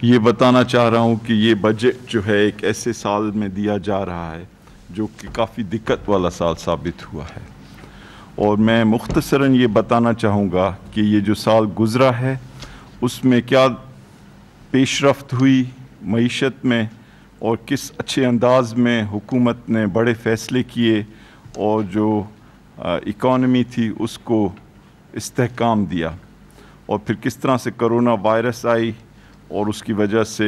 یہ بتانا چاہ رہا ہوں کہ یہ بجٹ جو ہے ایک ایسے سال میں دیا جا رہا ہے جو کہ کافی دقت والا سال ثابت ہوا ہے، اور میں مختصراً یہ بتانا چاہوں گا کہ یہ جو سال گزرا ہے اس میں کیا پیش رفت ہوئی معیشت میں، اور کس اچھے انداز میں حکومت نے بڑے فیصلے کیے اور جو اکانومی تھی اس کو استحکام دیا، اور پھر کس طرح سے کرونا وائرس آئی اور اس کی وجہ سے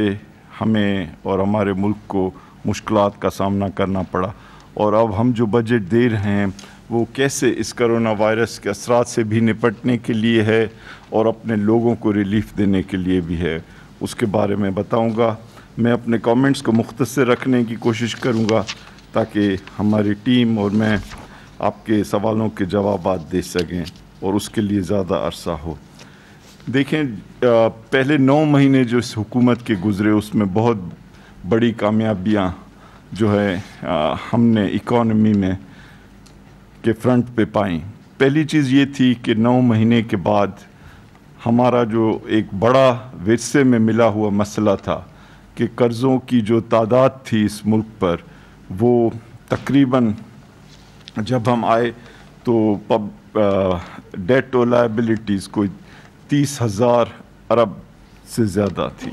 ہمیں اور ہمارے ملک کو مشکلات کا سامنا کرنا پڑا، اور اب ہم جو بجٹ دے رہے ہیں وہ کیسے اس کرونا وائرس کے اثرات سے بھی نپٹنے کے لیے ہے اور اپنے لوگوں کو ریلیف دینے کے لیے بھی ہے، اس کے بارے میں بتاؤں گا۔ میں اپنے کامنٹس کو مختصر رکھنے کی کوشش کروں گا تاکہ ہماری ٹیم اور میں آپ کے سوالوں کے جوابات دے سکیں اور اس کے لیے زیادہ عرصہ ہو۔ دیکھیں، پہلے 9 مہینے جو اس حکومت کے گزرے اس میں بہت بڑی کامیابیاں جو ہے ہم نے اکانومی میں کے فرنٹ پہ پائیں۔ پہلی چیز یہ تھی کہ 9 مہینے کے بعد ہمارا جو ایک بڑا ورثے میں ملا ہوا مسئلہ تھا کہ قرضوں کی جو تعداد تھی اس ملک پر، وہ تقریباً جب ہم آئے تو ڈیٹ اور لائبلٹیز کوئی 30,000 ارب سے زیادہ تھی،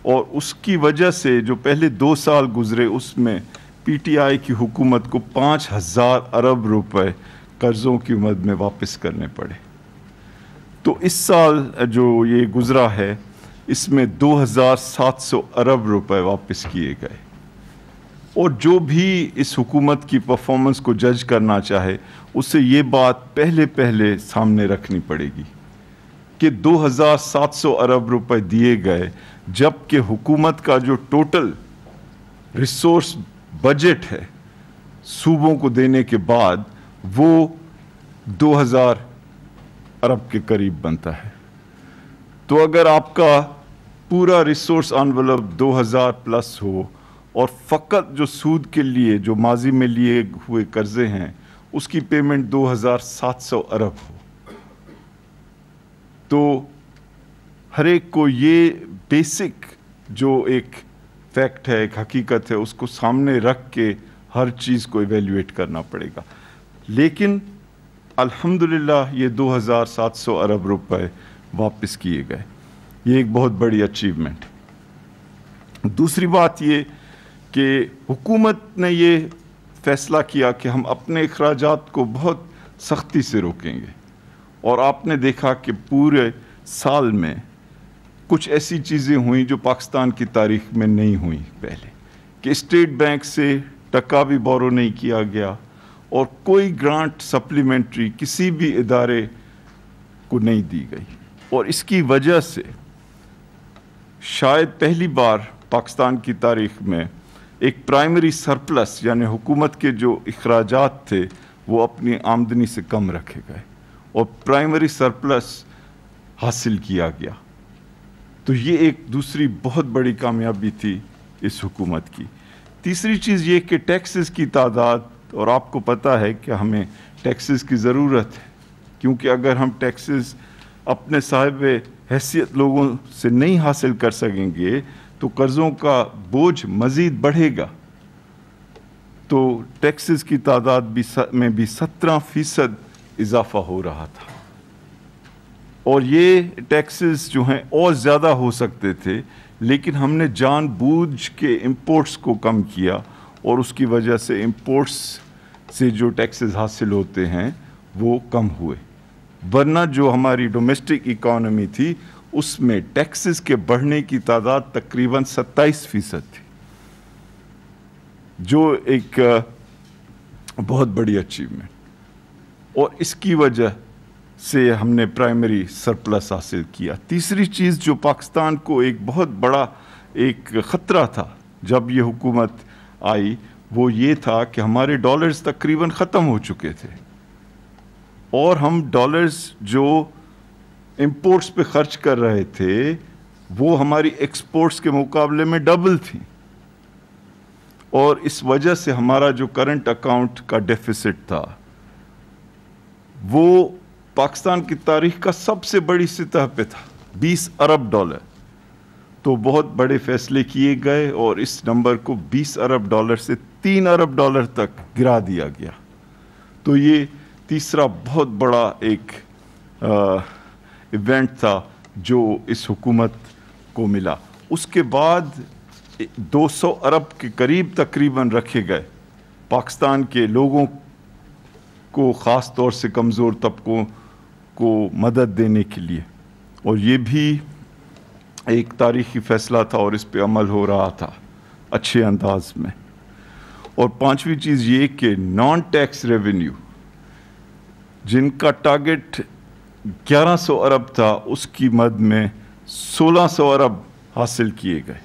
اور اس کی وجہ سے جو پہلے 2 سال گزرے اس میں پی ٹی آئی کی حکومت کو 5,000 ارب روپے قرضوں کی مد میں واپس کرنے پڑے۔ تو اس سال جو یہ گزرا ہے اس میں 2,700 ارب روپے واپس کیے گئے، اور جو بھی اس حکومت کی پرفارمنس کو جج کرنا چاہے اسے یہ بات پہلے سامنے رکھنی پڑے گی کہ 2,700 ارب روپے دیے گئے، جبکہ حکومت کا جو ٹوٹل ریسورس بجٹ ہے صوبوں کو دینے کے بعد وہ 2,000 ارب کے قریب بنتا ہے۔ تو اگر آپ کا پورا ریسورس انویلپ 2,000 پلس ہو اور فقط جو سود کے لیے جو ماضی میں لیے ہوئے قرضے ہیں اس کی پیمنٹ 2,700 ارب ہو، تو ہر ایک کو یہ بیسک جو ایک فیکٹ ہے، ایک حقیقت ہے، اس کو سامنے رکھ کے ہر چیز کو ایویلیویٹ کرنا پڑے گا۔ لیکن الحمدللہ یہ 2,700 ارب روپے واپس کیے گئے، یہ ایک بہت بڑی اچیومنٹ۔ دوسری بات یہ کہ حکومت نے یہ فیصلہ کیا کہ ہم اپنے اخراجات کو بہت سختی سے روکیں گے، اور آپ نے دیکھا کہ پورے سال میں کچھ ایسی چیزیں ہوئیں جو پاکستان کی تاریخ میں نہیں ہوئیں پہلے، کہ اسٹیٹ بینک سے ٹکا بھی بورو نہیں کیا گیا اور کوئی گرانٹ سپلیمنٹری کسی بھی ادارے کو نہیں دی گئی، اور اس کی وجہ سے شاید پہلی بار پاکستان کی تاریخ میں ایک پرائمری سرپلس، یعنی حکومت کے جو اخراجات تھے وہ اپنی آمدنی سے کم رکھے گئے اور پرائمری سرپلس حاصل کیا گیا۔ تو یہ ایک دوسری بہت بڑی کامیابی تھی اس حکومت کی۔ تیسری چیز یہ کہ ٹیکسز کی تعداد، اور آپ کو پتہ ہے کہ ہمیں ٹیکسز کی ضرورت ہے، کیونکہ اگر ہم ٹیکسز اپنے صاحب حیثیت لوگوں سے نہیں حاصل کر سکیں گے تو قرضوں کا بوجھ مزید بڑھے گا۔ تو ٹیکسز کی تعداد میں بھی 17% اضافہ ہو رہا تھا، اور یہ ٹیکسز جو ہیں اور زیادہ ہو سکتے تھے، لیکن ہم نے جان بوجھ کے امپورٹس کو کم کیا، اور اس کی وجہ سے امپورٹس سے جو ٹیکسز حاصل ہوتے ہیں وہ کم ہوئے، ورنہ جو ہماری ڈومیسٹک اکانومی تھی اس میں ٹیکسز کے بڑھنے کی تعداد تقریباً 27% تھی، جو ایک بہت بڑی اچیومنٹ، اور اس کی وجہ سے ہم نے پرائمری سرپلس حاصل کیا۔ تیسری چیز جو پاکستان کو ایک بہت بڑا ایک خطرہ تھا جب یہ حکومت آئی، وہ یہ تھا کہ ہمارے ڈالرز تقریباً ختم ہو چکے تھے، اور ہم ڈالرز جو امپورٹس پہ خرچ کر رہے تھے وہ ہماری ایکسپورٹس کے مقابلے میں ڈبل تھیں، اور اس وجہ سے ہمارا جو کرنٹ اکاؤنٹ کا ڈیفیسٹ تھا وہ پاکستان کی تاریخ کا سب سے بڑی سطح پہ تھا، 20 ارب ڈالر، تو بہت بڑے فیصلے کیے گئے اور اس نمبر کو $20 ارب سے $3 ارب تک گرا دیا گیا. تو یہ تیسرا بہت بڑا ایک ایونٹ تھا جو اس حکومت کو ملا. اس کے بعد 200 ارب کے قریب تقریباً رکھے گئے پاکستان کے لوگوں کو، خاص طور سے کمزور طبقوں کو مدد دینے کے لیے، اور یہ بھی ایک تاریخی فیصلہ تھا اور اس پہ عمل ہو رہا تھا اچھے انداز میں. اور پانچویں چیز یہ کہ نان ٹیکس ریونیو جن کا ٹارگٹ 1100 ارب تھا، اس کی مد میں 1600 ارب حاصل کیے گئے،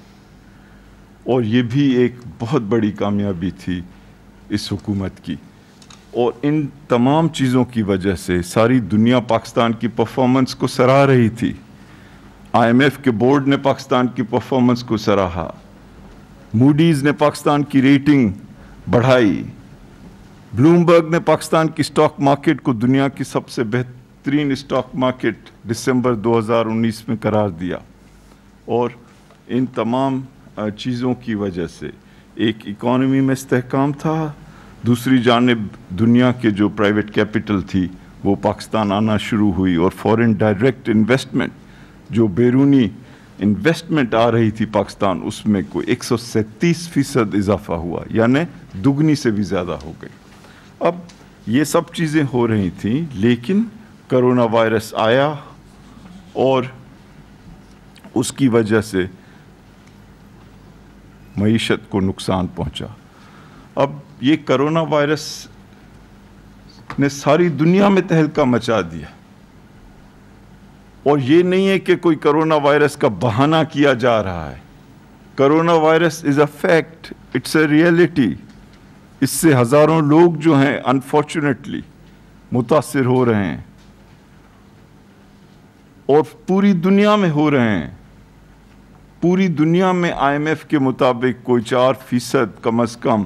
اور یہ بھی ایک بہت بڑی کامیابی تھی اس حکومت کی. اور ان تمام چیزوں کی وجہ سے ساری دنیا پاکستان کی پرفارمنس کو سراہ رہی تھی. IMF کے بورڈ نے پاکستان کی پرفارمنس کو سراہا، موڈیز نے پاکستان کی ریٹنگ بڑھائی، بلومبرگ نے پاکستان کی سٹاک مارکیٹ کو دنیا کی سب سے بہترین سٹاک مارکیٹ دسمبر 2019 میں قرار دیا. اور ان تمام چیزوں کی وجہ سے ایک اکانومی میں استحکام تھا، دوسری جانب دنیا کے جو پرائیویٹ کیپٹل تھی وہ پاکستان آنا شروع ہوئی، اور فورن ڈائریکٹ انویسٹمنٹ جو بیرونی انویسٹمنٹ آ رہی تھی پاکستان، اس میں کوئی 137% اضافہ ہوا، یعنی دگنی سے بھی زیادہ ہو گئی. اب یہ سب چیزیں ہو رہی تھیں، لیکن کرونا وائرس آیا اور اس کی وجہ سے معیشت کو نقصان پہنچا. اب یہ کرونا وائرس نے ساری دنیا میں تہلکہ مچا دیا، اور یہ نہیں ہے کہ کوئی کرونا وائرس کا بہانہ کیا جا رہا ہے. Corona virus is a fact, it's a reality. اس سے ہزاروں لوگ جو ہیں انفارچونیٹلی متاثر ہو رہے ہیں، اور پوری دنیا میں ہو رہے ہیں. پوری دنیا میں IMF کے مطابق کوئی 4% کم از کم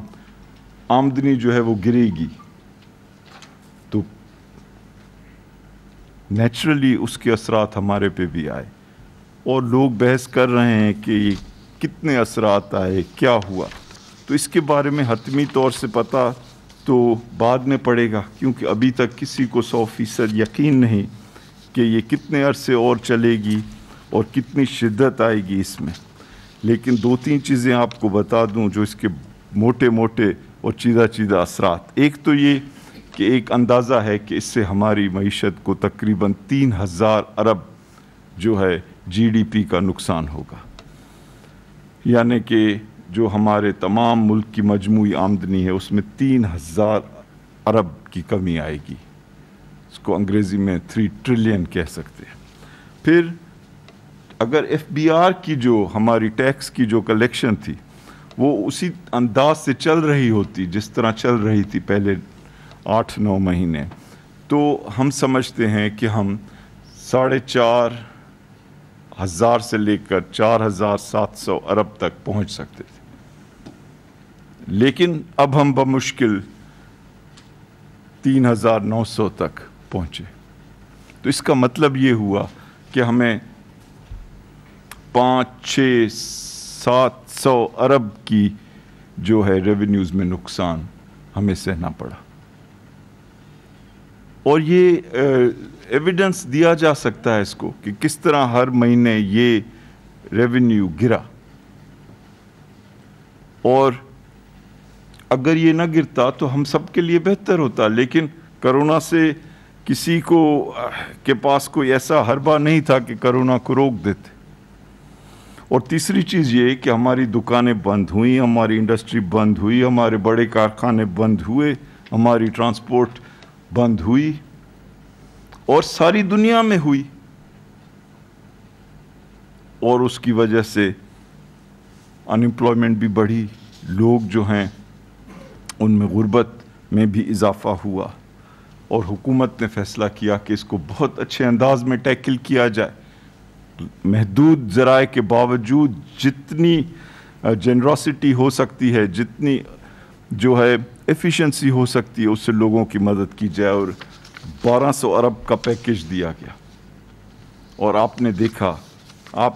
آمدنی جو ہے وہ گرے گی. تو نیچرلی اس کے اثرات ہمارے پہ بھی آئے، اور لوگ بحث کر رہے ہیں کہ یہ کتنے اثرات آئے، کیا ہوا. تو اس کے بارے میں حتمی طور سے پتہ تو بعد میں پڑے گا، کیونکہ ابھی تک کسی کو 100% یقین نہیں کہ یہ کتنے عرصے اور چلے گی اور کتنی شدت آئے گی اس میں. لیکن 2-3 چیزیں آپ کو بتا دوں جو اس کے موٹے موٹے اور چیدہ اثرات. ایک تو یہ کہ ایک اندازہ ہے کہ اس سے ہماری معیشت کو تقریباً 3000 ارب جو ہے GDP کا نقصان ہوگا، یعنی کہ جو ہمارے تمام ملک کی مجموعی آمدنی ہے اس میں 3000 ارب کی کمی آئے گی. اس کو انگریزی میں 3 ٹریلین کہہ سکتے ہیں. پھر اگر FBR کی جو ہماری ٹیکس کی جو کلیکشن تھی وہ اسی انداز سے چل رہی ہوتی جس طرح چل رہی تھی پہلے 8-9 مہینے، تو ہم سمجھتے ہیں کہ ہم 4500 سے لے کر 4700 ارب تک پہنچ سکتے تھے. لیکن اب ہم بمشکل 3900 تک پہنچے. تو اس کا مطلب یہ ہوا کہ ہمیں 500-600-700 ارب کی جو ہے ریونیوز میں نقصان ہمیں سہنا پڑا. اور یہ ایویڈنس دیا جا سکتا ہے اس کو کہ کس طرح ہر مہینے یہ ریونیو گرا، اور اگر یہ نہ گرتا تو ہم سب کے لیے بہتر ہوتا. لیکن کرونا سے کسی کو کے پاس کوئی ایسا حربہ نہیں تھا کہ کرونا کو روک دیتے. اور تیسری چیز یہ کہ ہماری دکانیں بند ہوئیں، ہماری انڈسٹری بند ہوئی، ہمارے بڑے کارخانے بند ہوئے، ہماری ٹرانسپورٹ بند ہوئی، اور ساری دنیا میں ہوئی. اور اس کی وجہ سے انمپلائمنٹ بھی بڑھی، لوگ جو ہیں ان میں غربت میں بھی اضافہ ہوا. اور حکومت نے فیصلہ کیا کہ اس کو بہت اچھے انداز میں ٹیکل کیا جائے. محدود ذرائع کے باوجود جتنی جنراسٹی ہو سکتی ہے، جتنی جو ہے ایفیشنسی ہو سکتی ہے، اس سے لوگوں کی مدد کی جائے. اور 1200 ارب کا پیکیج دیا گیا. اور آپ نے دیکھا، آپ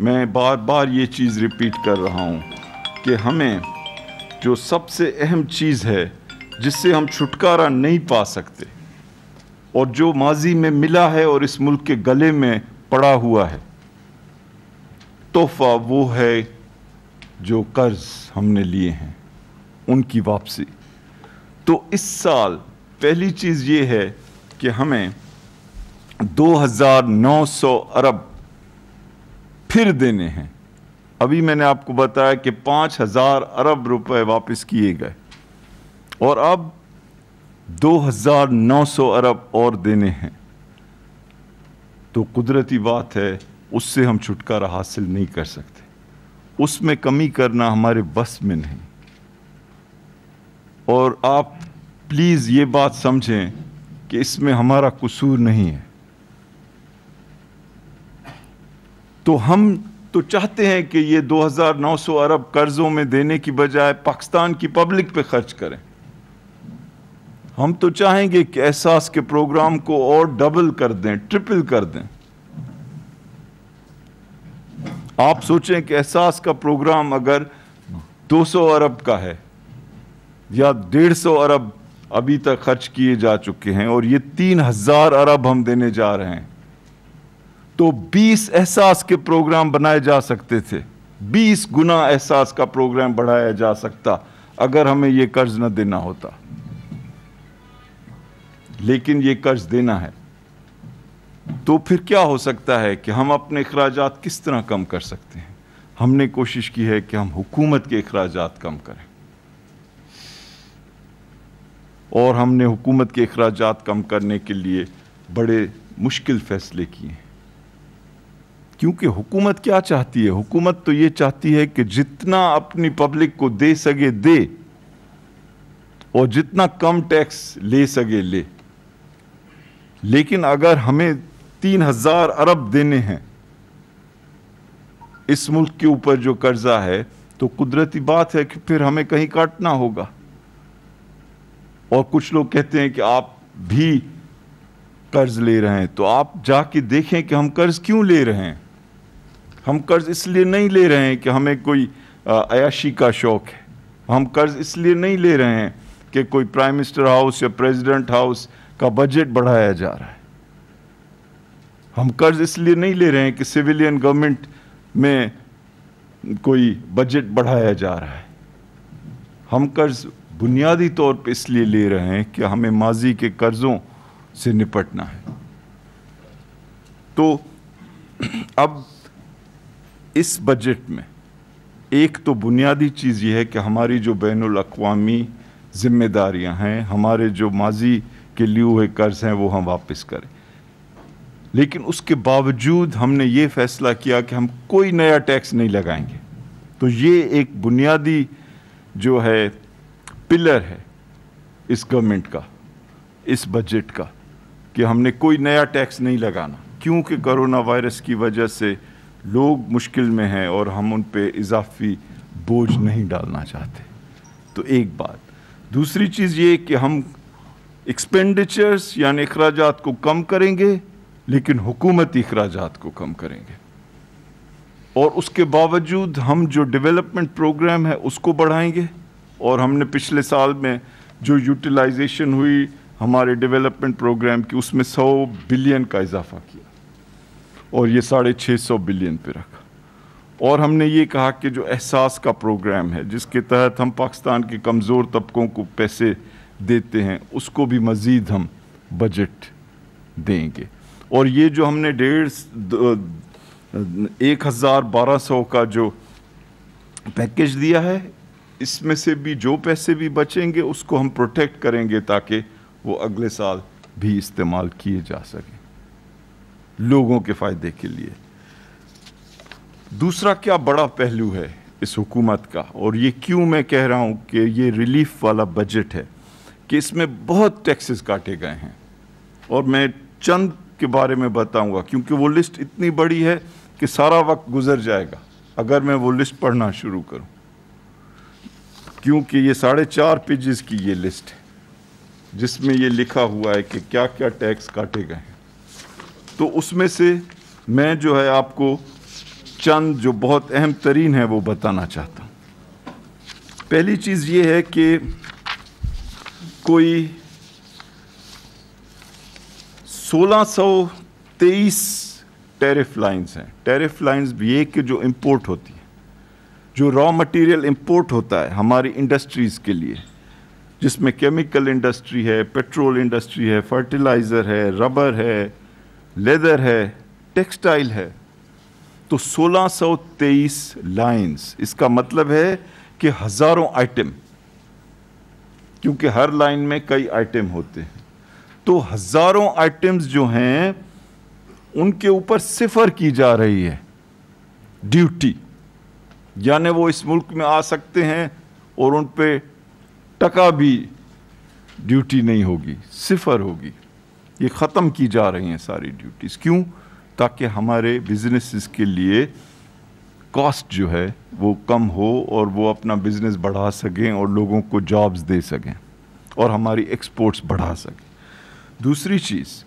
میں بار بار یہ چیز ریپیٹ کر رہا ہوں کہ ہمیں جو سب سے اہم چیز ہے جس سے ہم چھٹکارا نہیں پا سکتے اور جو ماضی میں ملا ہے اور اس ملک کے گلے میں پڑا ہوا ہے تحفہ، وہ ہے جو قرض ہم نے لیے ہیں ان کی واپسی۔ تو اس سال پہلی چیز یہ ہے کہ ہمیں 2,900 ارب پھر دینے ہیں۔ ابھی میں نے آپ کو بتایا کہ 5,000 ارب روپے واپس کیے گئے اور اب 2,900 ارب اور دینے ہیں۔ تو قدرتی بات ہے، اس سے ہم چھٹکارا حاصل نہیں کر سکتے، اس میں کمی کرنا ہمارے بس میں نہیں۔ اور آپ پلیز یہ بات سمجھیں کہ اس میں ہمارا قصور نہیں ہے۔ تو ہم تو چاہتے ہیں کہ یہ 2,900 ارب قرضوں میں دینے کی بجائے پاکستان کی پبلک پہ خرچ کریں۔ ہم تو چاہیں گے کہ احساس کے پروگرام کو اور ڈبل کر دیں، ٹرپل کر دیں۔ آپ سوچیں کہ احساس کا پروگرام اگر 200 ارب کا ہے یا 150 ارب ابھی تک خرچ کیے جا چکے ہیں اور یہ 3,000 ارب ہم دینے جا رہے ہیں، تو 20 احساس کے پروگرام بنائے جا سکتے تھے، 20 گنا احساس کا پروگرام بڑھایا جا سکتا اگر ہمیں یہ قرض نہ دینا ہوتا۔ لیکن یہ قرض دینا ہے، تو پھر کیا ہو سکتا ہے کہ ہم اپنے اخراجات کس طرح کم کر سکتے ہیں؟ ہم نے کوشش کی ہے کہ ہم حکومت کے اخراجات کم کریں، اور ہم نے حکومت کے اخراجات کم کرنے کے لیے بڑے مشکل فیصلے کیے ہیں۔ کیونکہ حکومت کیا چاہتی ہے؟ حکومت تو یہ چاہتی ہے کہ جتنا اپنی پبلک کو دے سکے دے اور جتنا کم ٹیکس لے سکے لے۔ لیکن اگر ہمیں 3,000 ارب دینے ہیں اس ملک کے اوپر جو قرضہ ہے، تو قدرتی بات ہے کہ پھر ہمیں کہیں کاٹنا ہوگا۔ اور کچھ لوگ کہتے ہیں کہ آپ بھی قرض لے رہے ہیں، تو آپ جا کے دیکھیں کہ ہم قرض کیوں لے رہے ہیں۔ ہم قرض اس لیے نہیں لے رہے ہیں کہ ہمیں کوئی عیاشی کا شوق ہے، ہم قرض اس لیے نہیں لے رہے ہیں کہ کوئی پرائم منسٹر ہاؤس یا پریزیڈنٹ ہاؤس کا بجٹ بڑھایا جا رہا ہے، ہم قرض اس لیے نہیں لے رہے ہیں کہ سویلین گورنمنٹ میں کوئی بجٹ بڑھایا جا رہا ہے۔ ہم قرض بنیادی طور پہ اس لیے لے رہے ہیں کہ ہمیں ماضی کے قرضوں سے نپٹنا ہے۔ تو اب اس بجٹ میں ایک تو بنیادی چیز یہ ہے کہ ہماری جو بین الاقوامی ذمہ داریاں ہیں، ہمارے جو ماضی کے لیے ہوئے قرض ہیں، وہ ہم واپس کریں۔ لیکن اس کے باوجود ہم نے یہ فیصلہ کیا کہ ہم کوئی نیا ٹیکس نہیں لگائیں گے۔ تو یہ ایک بنیادی جو ہے پلر ہے اس گورنمنٹ کا، اس بجٹ کا، کہ ہم نے کوئی نیا ٹیکس نہیں لگانا، کیونکہ کرونا وائرس کی وجہ سے لوگ مشکل میں ہیں اور ہم ان پہ اضافی بوجھ نہیں ڈالنا چاہتے۔ تو ایک بات۔ دوسری چیز یہ کہ ہم ایکسپینڈیچرز یعنی اخراجات کو کم کریں گے، لیکن حکومتی اخراجات کو کم کریں گے، اور اس کے باوجود ہم جو ڈیولپمنٹ پروگرام ہے اس کو بڑھائیں گے۔ اور ہم نے پچھلے سال میں جو یوٹیلائزیشن ہوئی ہمارے ڈیولپمنٹ پروگرام کی، اس میں 100 بلین کا اضافہ کیا اور یہ 650 بلین پہ رکھا۔ اور ہم نے یہ کہا کہ جو احساس کا پروگرام ہے جس کے تحت ہم پاکستان کے کمزور طبقوں کو پیسے دیتے ہیں، اس کو بھی مزید ہم بجٹ دیں گے۔ اور یہ جو ہم نے 1,1200 کا جو پیکیج دیا ہے، اس میں سے بھی جو پیسے بھی بچیں گے اس کو ہم پروٹیکٹ کریں گے تاکہ وہ اگلے سال بھی استعمال کیے جا سکیں لوگوں کے فائدے کے لیے۔ دوسرا کیا بڑا پہلو ہے اس حکومت کا، اور یہ کیوں میں کہہ رہا ہوں کہ یہ ریلیف والا بجٹ ہے، کہ اس میں بہت ٹیکسز کاٹے گئے ہیں، اور میں چند کے بارے میں بتاؤں گا کیونکہ وہ لسٹ اتنی بڑی ہے کہ سارا وقت گزر جائے گا اگر میں وہ لسٹ پڑھنا شروع کروں، کیونکہ یہ 4.5 پیجز کی یہ لسٹ ہے جس میں یہ لکھا ہوا ہے کہ کیا کیا ٹیکس کاٹے گئے ہیں۔ تو اس میں سے میں جو ہے آپ کو چند جو بہت اہم ترین ہیں وہ بتانا چاہتا ہوں. پہلی چیز یہ ہے کہ کوئی 1623 ٹیرف لائنز ہیں. ٹیرف لائنز بھی یہ کہ جو امپورٹ ہوتی ہیں, جو را مٹیریل امپورٹ ہوتا ہے ہماری انڈسٹریز کے لیے, جس میں کیمیکل انڈسٹری ہے, پیٹرول انڈسٹری ہے, فرٹیلائزر ہے, ربر ہے, لیدر ہے, ٹیکسٹائل ہے. تو 1623 لائنز, اس کا مطلب ہے کہ ہزاروں آئٹم, کیونکہ ہر لائن میں کئی آئٹم ہوتے ہیں, تو ہزاروں آئٹمز جو ہیں ان کے اوپر صفر کی جا رہی ہے ڈیوٹی. یعنی وہ اس ملک میں آ سکتے ہیں اور ان پہ ٹکا بھی ڈیوٹی نہیں ہوگی, صفر ہوگی. یہ ختم کی جا رہی ہیں ساری ڈیوٹیز. کیوں؟ تاکہ ہمارے بزنسز کے لیے کاسٹ جو ہے وہ کم ہو اور وہ اپنا بزنس بڑھا سکیں اور لوگوں کو جابز دے سکیں اور ہماری ایکسپورٹس بڑھا سکیں. دوسری چیز,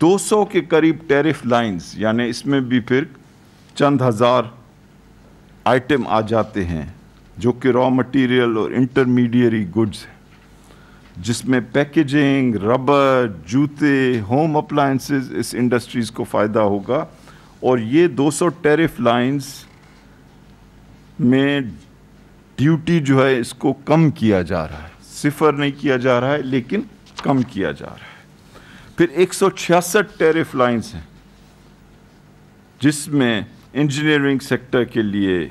200 کے قریب ٹیرف لائنز, یعنی اس میں بھی پھر چند ہزار آئٹم آ جاتے ہیں جو کہ را مٹیریل اور انٹرمیڈیری گڈز ہیں, جس میں پیکیجنگ, ربر, جوتے, ہوم اپلائنسز, اس انڈسٹریز کو فائدہ ہوگا. اور یہ 200 ٹیرف لائنز میں ڈیوٹی جو ہے اس کو کم کیا جا رہا ہے, صفر نہیں کیا جا رہا ہے لیکن کم کیا جا رہا ہے. پھر 166 ٹیرف لائنز ہیں جس میں انجینئرنگ سیکٹر کے لیے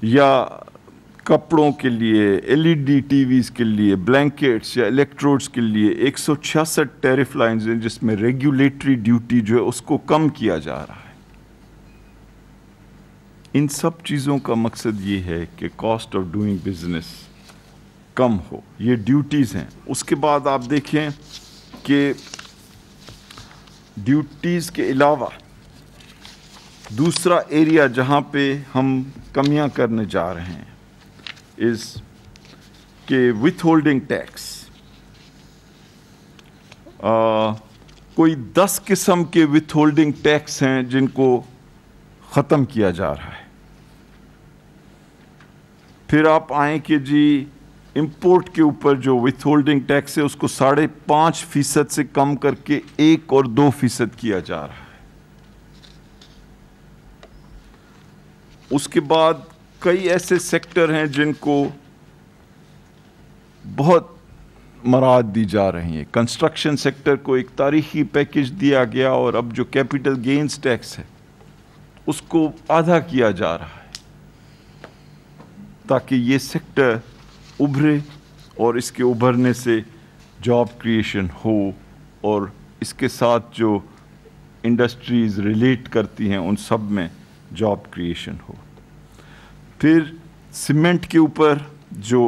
یا کپڑوں کے لیے, LED ٹی ویز کے لیے, بلینکٹس یا الیکٹروڈز کے لیے 166 ٹیرف لائنز ہیں جس میں ریگولیٹری ڈیوٹی جو ہے اس کو کم کیا جا رہا ہے. ان سب چیزوں کا مقصد یہ ہے کہ کاسٹ آف ڈوئنگ بزنس کم ہو. یہ ڈیوٹیز ہیں. اس کے بعد آپ دیکھیں کہ ڈیوٹیز کے علاوہ دوسرا ایریا جہاں پہ ہم کمیاں کرنے جا رہے ہیں از کہ وتھ ہولڈنگ ٹیکس. کوئی 10 قسم کے وتھ ہولڈنگ ٹیکس ہیں جن کو ختم کیا جا رہا ہے. پھر آپ آئیں کہ جی امپورٹ کے اوپر جو وتھ ہولڈنگ ٹیکس ہے اس کو 5.5% سے کم کر کے 1 اور 2% کیا جا رہا ہے. اس کے بعد کئی ایسے سیکٹر ہیں جن کو بہت مراعات دی جا رہی ہیں. کنسٹرکشن سیکٹر کو ایک تاریخی پیکج دیا گیا اور اب جو کیپٹل گینز ٹیکس ہے اس کو آدھا کیا جا رہا ہے تاکہ یہ سیکٹر ابھرے اور اس کے ابھرنے سے جاب کریشن ہو اور اس کے ساتھ جو انڈسٹریز ریلیٹ کرتی ہیں ان سب میں جاب کریشن ہو. پھر سیمنٹ کے اوپر جو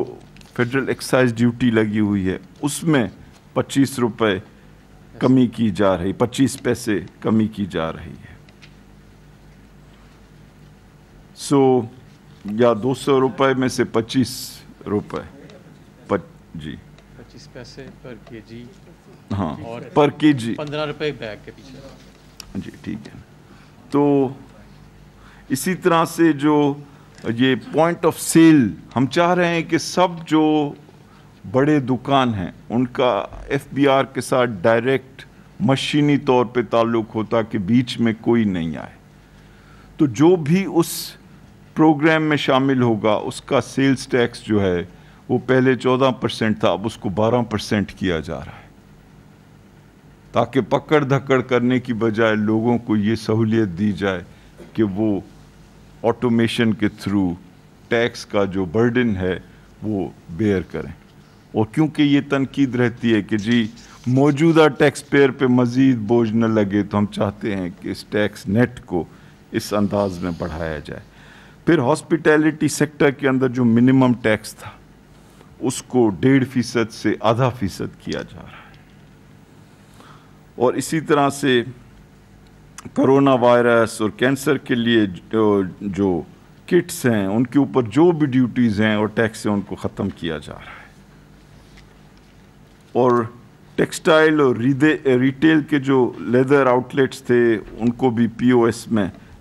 فیڈرل ایکسائز ڈیوٹی لگی ہوئی ہے اس میں 25 روپے کمی کی جا رہی, 25 پیسے کمی کی جا رہی ہے. یا 200 روپے میں سے 25 روپے جی 25 پیسے پر کے جی. ہاں, پر کے جی 15 روپے بیگ کے پیچھے. جی ٹھیک ہے. تو اسی طرح سے جو یہ پوائنٹ آف سیل, ہم چاہ رہے ہیں کہ سب جو بڑے دکان ہیں ان کا FBR کے ساتھ ڈائریکٹ مشینی طور پہ تعلق ہوتا کہ بیچ میں کوئی نہیں آئے. تو جو بھی اس پروگرام میں شامل ہوگا اس کا سیلز ٹیکس جو ہے وہ پہلے 14% تھا, اب اس کو 12% کیا جا رہا ہے تاکہ پکڑ دھکڑ کرنے کی بجائے لوگوں کو یہ سہولیت دی جائے کہ وہ آٹومیشن کے تھرو ٹیکس کا جو برڈن ہے وہ بیئر کریں. اور کیونکہ یہ تنقید رہتی ہے کہ جی موجودہ ٹیکس پیئر پہ مزید بوجھ نہ لگے تو ہم چاہتے ہیں کہ اس ٹیکس نیٹ کو اس انداز میں بڑھایا جائے. پھر ہاسپٹیلٹی سیکٹر کے اندر جو منیمم ٹیکس تھا اس کو 1.5% سے آدھا فیصد کیا جا رہا ہے. اور اسی طرح سے کرونا وائرس اور کینسر کے لیے جو کٹس ہیں ان کے اوپر جو بھی ڈیوٹیز ہیں اور ٹیکس ہیں ان کو ختم کیا جا رہا ہے. اور ٹیکسٹائل اور ریٹیل کے جو لیدر آؤٹ لیٹس تھے ان کو بھی POS میں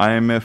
IMF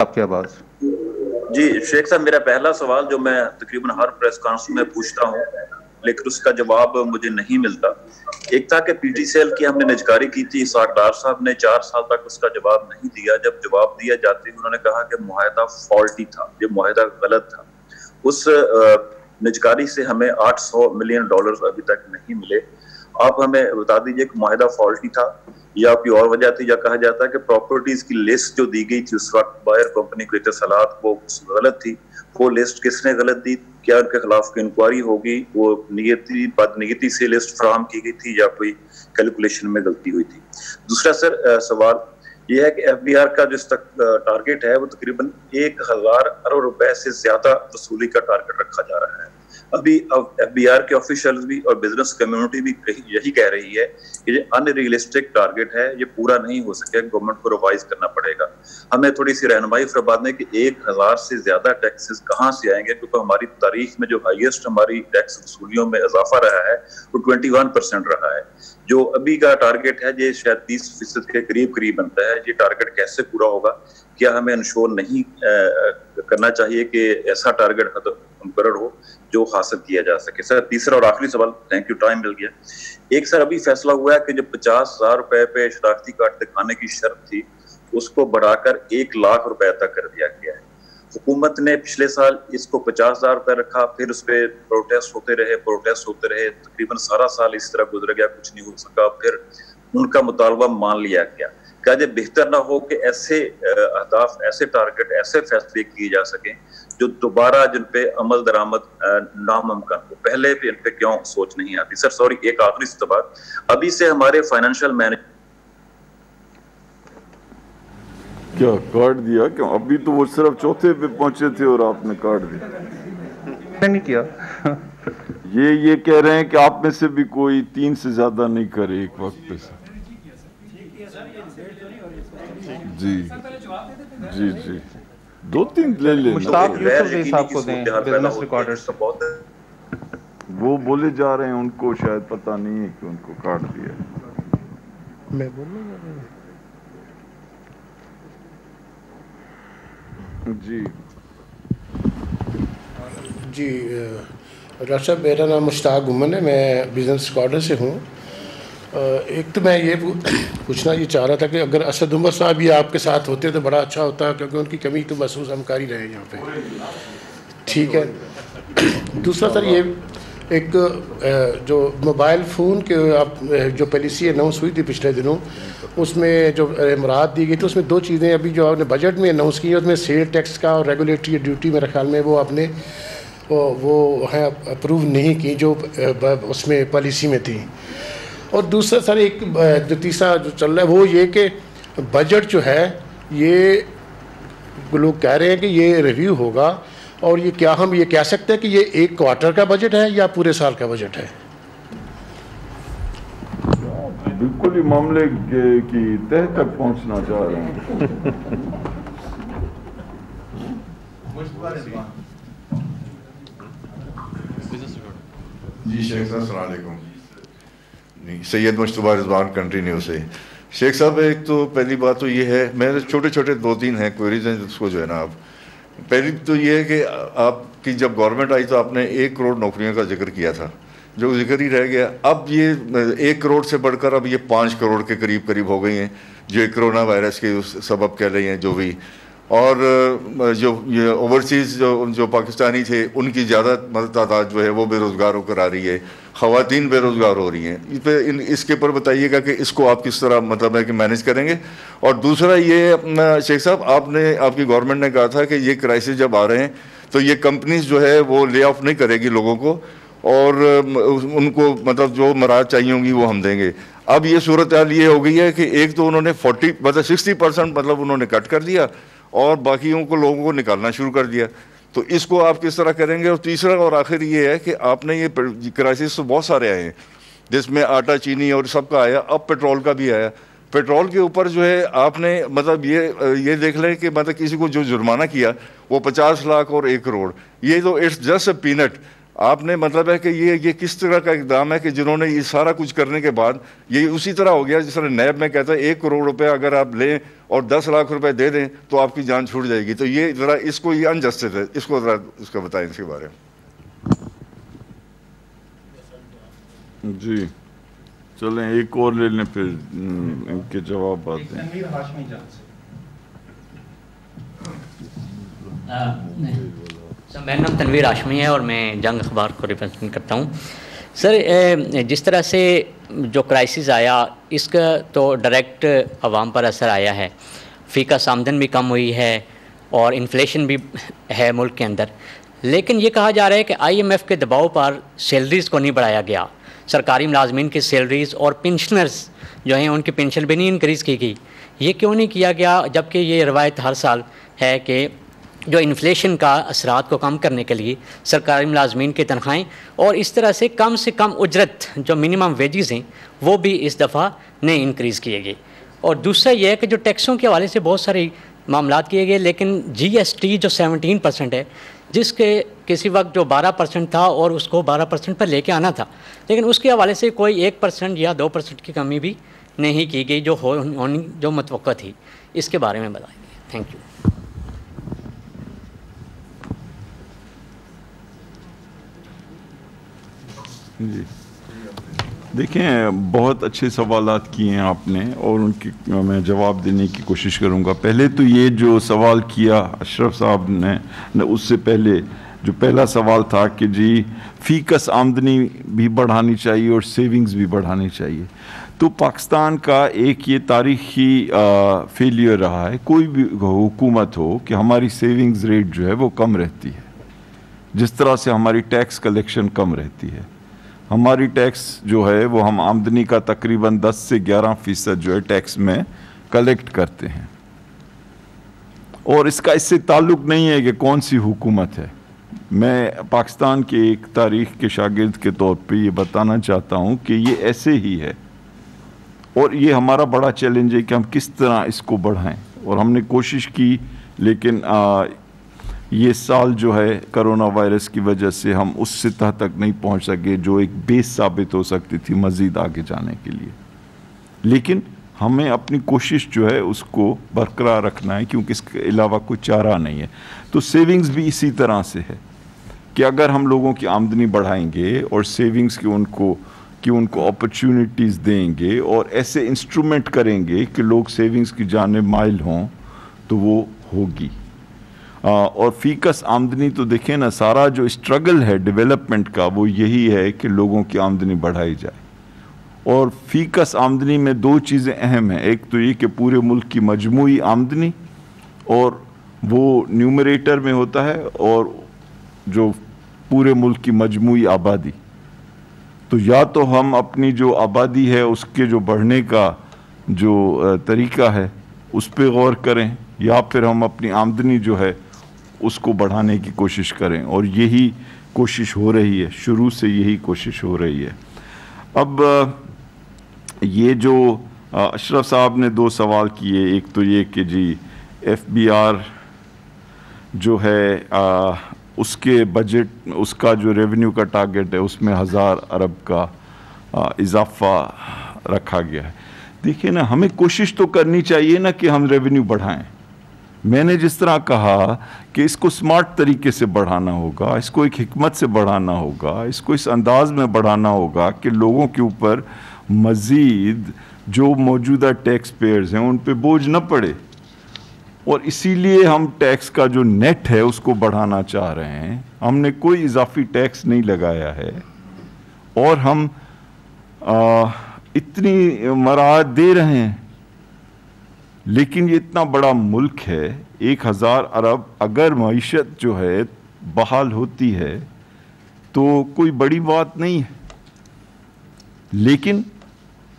آپ کی آواز. جی شیخ صاحب، میرا پہلا سوال جو میں تقریباً ہر پریس کانفرنس میں پوچھتا ہوں لیکن اس کا جواب مجھے نہیں ملتا. ایک تھا کہ پی ٹی سی ایل کی ہم نے نجکاری کی تھی، اسحاق ڈار صاحب نے 4 سال تک اس کا جواب نہیں دیا. جب جواب دیا جاتے انہوں نے کہا کہ معاہدہ فالٹی تھا، یہ معاہدہ غلط تھا. اس نجکاری سے ہمیں $800 ملین ابھی تک نہیں ملے. آپ ہمیں بتا دیجئے کہ معاہدہ فالٹی تھا یا کوئی اور وجہ تھی، یا کہا جاتا ہے کہ پراپرٹیز کی لسٹ جو دی گئی تھی اس وقت بائر کمپنی کو اتصالات، وہ غلط تھی. وہ لسٹ کس نے غلط دی؟ کیا ان کے خلاف کوئی انکوائری ہوگی؟ وہ بدنیتی سے لسٹ فراہم کی گئی تھی یا کوئی کیلکولیشن میں غلطی ہوئی تھی؟ دوسرا سر سوال یہ ہے کہ ایف بی آر کا جو اس تک ٹارگیٹ ہے وہ تقریباً 1000 ارب روپے سے زیادہ وصولی کا ٹارگیٹ رکھا جا رہا ہے. ابھی ایف بی آر کے آفیشیلز بھی اور بزنس کمیونٹی بھی یہی کہہ رہی ہے کہ یہ ان ریئلسٹک ٹارگیٹ ہے، یہ پورا نہیں ہو سکے، گورنمنٹ کو ریوائز کرنا پڑے گا. ہمیں تھوڑی سی رہنمائی فرما دیں کہ 1000 سے زیادہ ٹیکسز کہاں سے آئیں گے، کیونکہ ہماری تاریخ میں جو ہائیسٹ ہماری ٹیکس وصولیوں میں اضافہ رہا ہے وہ 21% رہا ہے. جو ابھی کا ٹارگیٹ ہے یہ شاید 30% کے قریب بنتا ہے. یہ ٹارگیٹ کیسے پورا ہوگا؟ کیا ہمیں انشور نہیں کرنا چاہیے کہ ایسا ٹارگیٹ مقرر ہو جو حاصل کیا جا سکے؟ سر تیسرا اور آخری سوال، تھینک یو، ٹائم مل گیا. ایک سر ابھی فیصلہ ہوا ہے کہ جو 50,000 روپے پہ شناختی کارڈ دکھانے کی شرط تھی اس کو بڑھا کر 1 لاکھ روپے تک کر دیا گیا ہے. حکومت نے پچھلے سال اس کو 50,000 روپے رکھا، پھر اس پہ پروٹیسٹ ہوتے رہے، تقریباً سارا سال اس طرح گزر گیا، کچھ نہیں ہو سکا. پھر ان کا مطالبہ مان لیا گیا. کیا یہ بہتر نہ ہو کہ ایسے اہداف، ایسے ٹارگیٹ، ایسے فیصلے کیے جا سکیں جو دوبارہ جن پہ عمل درآمد ناممکن ہو؟ پہلے بھی ان پہ کیوں سوچ نہیں آتی؟ سر سوری، ایک آخری سوال، ابھی سے ہمارے فائنینشیل مینج کیا کارڈ دیا؟ کیوں ابھی تو وہ صرف چوتھے پہ پہنچے تھے اور آپ نے کارڈ دیا؟ نہیں کیا. یہ کہہ رہے ہیں کہ آپ میں سے بھی کوئی 3 سے زیادہ نہیں کرے ایک وقت پہ. جی جی جی 2-3 لے لیں. مشتاق یوسف جی صاحب کو دیں، بزنس ریکارڈر سے. وہ بولے جا رہے ہیں ان کو شاید پتہ نہیں ہے کہ ان کو کارڈ دیا ہے. میں بولوں گا جی جی ڈاکٹر صاحب، میرا نام مشتاق گمن ہے، میں بزنس ریکارڈر سے ہوں. ایک تو میں یہ پوچھنا یہ چاہ رہا تھا کہ اگر اسد عمر صاحب یہ آپ کے ساتھ ہوتے تو بڑا اچھا ہوتا، کیونکہ ان کی کمی تو محسوس ہم کر ہی رہے ہیں یہاں پہ. ٹھیک ہے. دوسرا سر یہ ایک جو موبائل فون کے آپ جو پالیسی اناؤنس ہوئی تھی پچھلے دنوں، اس میں جو مراد دی گئی تھی، اس میں 2 چیزیں ابھی جو آپ نے بجٹ میں اناؤنس کی ہیں، اس میں سیل ٹیکس کا اور ریگولیٹری ڈیوٹی میرے خیال میں وہ آپ نے وہ ہیں اپروو نہیں کی جو اس میں پالیسی میں تھی. اور دوسرا سر ایک جو تیسرا جو چل رہا ہے وہ یہ کہ بجٹ جو ہے یہ لوگ کہہ رہے ہیں کہ یہ ریویو ہوگا، اور یہ کیا ہم یہ کہہ سکتے ہیں کہ یہ 1 کوارٹر کا بجٹ ہے یا پورے سال کا بجٹ ہے؟ بالکل ہی معاملے کی تہ تک پہنچنا چاہ رہے ہیں. جی شیخ صاحب السلام علیکم. سید مشتبہ رضوان کنٹینیو سے. شیخ صاحب ایک تو پہلی بات تو یہ ہے، میرے چھوٹے 2-3 ہیں کوئریز ہیں جس کو جو ہے نا آپ پہلی تو یہ ہے کہ آپ کی جب گورنمنٹ آئی تو آپ نے 1 کروڑ نوکریوں کا ذکر کیا تھا جو ذکر ہی رہ گیا. اب یہ 1 کروڑ سے بڑھ کر اب یہ 5 کروڑ کے قریب ہو گئی ہیں جو کرونا وائرس کے سبب کہہ رہی ہیں جو بھی. اور جو یہ اوورسیز جو پاکستانی تھے ان کی زیادہ تعداد جو ہے وہ بے روزگار ہو کر آ رہی ہے، خواتین بے روزگار ہو رہی ہیں. اس کے اوپر بتائیے گا کہ اس کو آپ کس طرح مطلب ہے کہ مینیج کریں گے. اور دوسرا یہ شیخ صاحب آپ کی گورنمنٹ نے کہا تھا کہ یہ کرائسس جب آ رہے ہیں تو یہ کمپنیز جو ہے وہ لے آف نہیں کرے گی لوگوں کو، اور ان کو مطلب جو مراد چاہیے ہوں گی وہ ہم دیں گے. اب یہ صورتحال یہ ہو گئی ہے کہ ایک تو انہوں نے 60% مطلب انہوں نے کٹ کر دیا اور باقیوں کو لوگوں کو نکالنا شروع کر دیا. تو اس کو آپ کس طرح کریں گے؟ اور تیسرا اور آخر یہ ہے کہ آپ نے یہ کرائسس تو بہت سارے آئے ہیں جس میں آٹا چینی اور سب کا آیا، اب پیٹرول کا بھی آیا. پیٹرول کے اوپر جو ہے آپ نے مطلب یہ دیکھ لیں کہ مطلب کسی کو جو جرمانہ کیا وہ 50 لاکھ اور 1 کروڑ، یہ تو اٹس جسٹ اے پینٹ. آپ نے مطلب ہے کہ یہ کس طرح کا اقدام ہے کہ جنہوں نے یہ سارا کچھ کرنے کے بعد یہ اسی طرح ہو گیا جس طرح نیب میں کہتا ہے 1 کروڑ روپے اگر آپ لیں اور 10 لاکھ روپے دے دیں تو آپ کی جان چھوٹ جائے گی. تو یہ ذرا اس کو یہ انجسٹس ہے, اس کو ذرا اس کا بتائیں اس کے بارے میں. جی چلیں ایک اور لے لیں پھر ان کے جواب آتے ہیں. میرا نام تنویر ہاشمی ہے اور میں جنگ اخبار کو ریپرزینٹ کرتا ہوں. سر جس طرح سے جو کرائسس آیا اس کا تو ڈائریکٹ عوام پر اثر آیا ہے. فی کس آمدن بھی کم ہوئی ہے اور انفلیشن بھی ہے ملک کے اندر, لیکن یہ کہا جا رہا ہے کہ آئی ایم ایف کے دباؤ پر سیلریز کو نہیں بڑھایا گیا. سرکاری ملازمین کی سیلریز اور پینشنرز جو ہیں ان کی پینشن بھی نہیں انکریز کی گئی. یہ کیوں نہیں کیا گیا جبکہ یہ روایت ہر سال ہے کہ جو انفلیشن کا اثرات کو کم کرنے کے لیے سرکاری ملازمین کی تنخواہیں اور اس طرح سے کم اجرت جو منیمم ویجز ہیں وہ بھی اس دفعہ نہیں انکریز کیے گئے. اور دوسرا یہ ہے کہ جو ٹیکسوں کے حوالے سے بہت سارے معاملات کیے گئے, لیکن جی ایس ٹی جو 17% ہے جس کے کسی وقت جو 12% تھا اور اس کو 12% پر لے کے آنا تھا, لیکن اس کے حوالے سے کوئی 1% یا 2% کی کمی بھی نہیں کی گئی جو متوقع تھی. اس کے بارے میں بتائیں. Thank you. جی دیکھیں بہت اچھے سوالات کیے ہیں آپ نے اور ان کی میں جواب دینے کی کوشش کروں گا. پہلے تو یہ جو سوال کیا اشرف صاحب نے اس سے پہلے جو پہلا سوال تھا کہ جی فی کس آمدنی بھی بڑھانی چاہیے اور سیونگز بھی بڑھانی چاہیے, تو پاکستان کا ایک یہ تاریخی فیلئر رہا ہے کوئی بھی حکومت ہو کہ ہماری سیونگز ریٹ جو ہے وہ کم رہتی ہے, جس طرح سے ہماری ٹیکس کلیکشن کم رہتی ہے. ہماری ٹیکس جو ہے وہ ہم آمدنی کا تقریباً 10 سے 11% جو ہے ٹیکس میں کلیکٹ کرتے ہیں, اور اس کا اس سے تعلق نہیں ہے کہ کون سی حکومت ہے. میں پاکستان کے ایک تاریخ کے شاگرد کے طور پہ یہ بتانا چاہتا ہوں کہ یہ ایسے ہی ہے, اور یہ ہمارا بڑا چیلنج ہے کہ ہم کس طرح اس کو بڑھائیں. اور ہم نے کوشش کی, لیکن یہ سال جو ہے کرونا وائرس کی وجہ سے ہم اس سطح تک نہیں پہنچ سکے جو ایک بیس ثابت ہو سکتی تھی مزید آگے جانے کے لیے. لیکن ہمیں اپنی کوشش جو ہے اس کو برقرار رکھنا ہے, کیونکہ اس کے علاوہ کوئی چارہ نہیں ہے. تو سیونگز بھی اسی طرح سے ہے کہ اگر ہم لوگوں کی آمدنی بڑھائیں گے اور سیونگز کی ان کو اپرچونٹیز دیں گے اور ایسے انسٹرومنٹ کریں گے کہ لوگ سیونگز کی جانب مائل ہوں تو وہ ہوگی. اور فی کس آمدنی تو دیکھیں نا, سارا جو اسٹرگل ہے ڈیولپمنٹ کا وہ یہی ہے کہ لوگوں کی آمدنی بڑھائی جائے. اور فی کس آمدنی میں 2 چیزیں اہم ہیں. ایک تو یہ کہ پورے ملک کی مجموعی آمدنی, اور وہ نیومریٹر میں ہوتا ہے, اور جو پورے ملک کی مجموعی آبادی. تو یا تو ہم اپنی جو آبادی ہے اس کے جو بڑھنے کا جو طریقہ ہے اس پہ غور کریں, یا پھر ہم اپنی آمدنی جو ہے اس کو بڑھانے کی کوشش کریں. اور یہی کوشش ہو رہی ہے, شروع سے یہی کوشش ہو رہی ہے. اب یہ جو اشرف صاحب نے 2 سوال کیے, ایک تو یہ کہ جی ایف بی آر جو ہے اس کے بجٹ, اس کا جو ریونیو کا ٹارگٹ ہے اس میں 1000 ارب کا اضافہ رکھا گیا ہے. دیکھیں نا, ہمیں کوشش تو کرنی چاہیے نا کہ ہم ریونیو بڑھائیں. میں نے جس طرح کہا کہ اس کو سمارٹ طریقے سے بڑھانا ہوگا, اس کو ایک حکمت سے بڑھانا ہوگا, اس کو اس انداز میں بڑھانا ہوگا کہ لوگوں کے اوپر مزید جو موجودہ ٹیکس پیئرز ہیں ان پہ بوجھ نہ پڑے. اور اسی لیے ہم ٹیکس کا جو نیٹ ہے اس کو بڑھانا چاہ رہے ہیں. ہم نے کوئی اضافی ٹیکس نہیں لگایا ہے, اور ہم اتنی مراعات دے رہے ہیں. لیکن یہ اتنا بڑا ملک ہے, 1000 ارب, اگر معیشت جو ہے بحال ہوتی ہے تو کوئی بڑی بات نہیں ہے. لیکن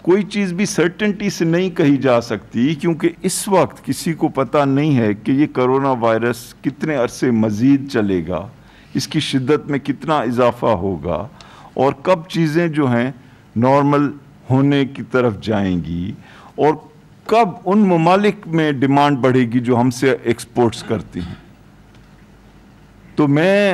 کوئی چیز بھی سرٹنٹی سے نہیں کہی جا سکتی, کیونکہ اس وقت کسی کو پتہ نہیں ہے کہ یہ کرونا وائرس کتنے عرصے مزید چلے گا, اس کی شدت میں کتنا اضافہ ہوگا, اور کب چیزیں جو ہیں نارمل ہونے کی طرف جائیں گی, اور کب ان ممالک میں ڈیمانڈ بڑھے گی جو ہم سے ایکسپورٹس کرتی ہیں. تو میں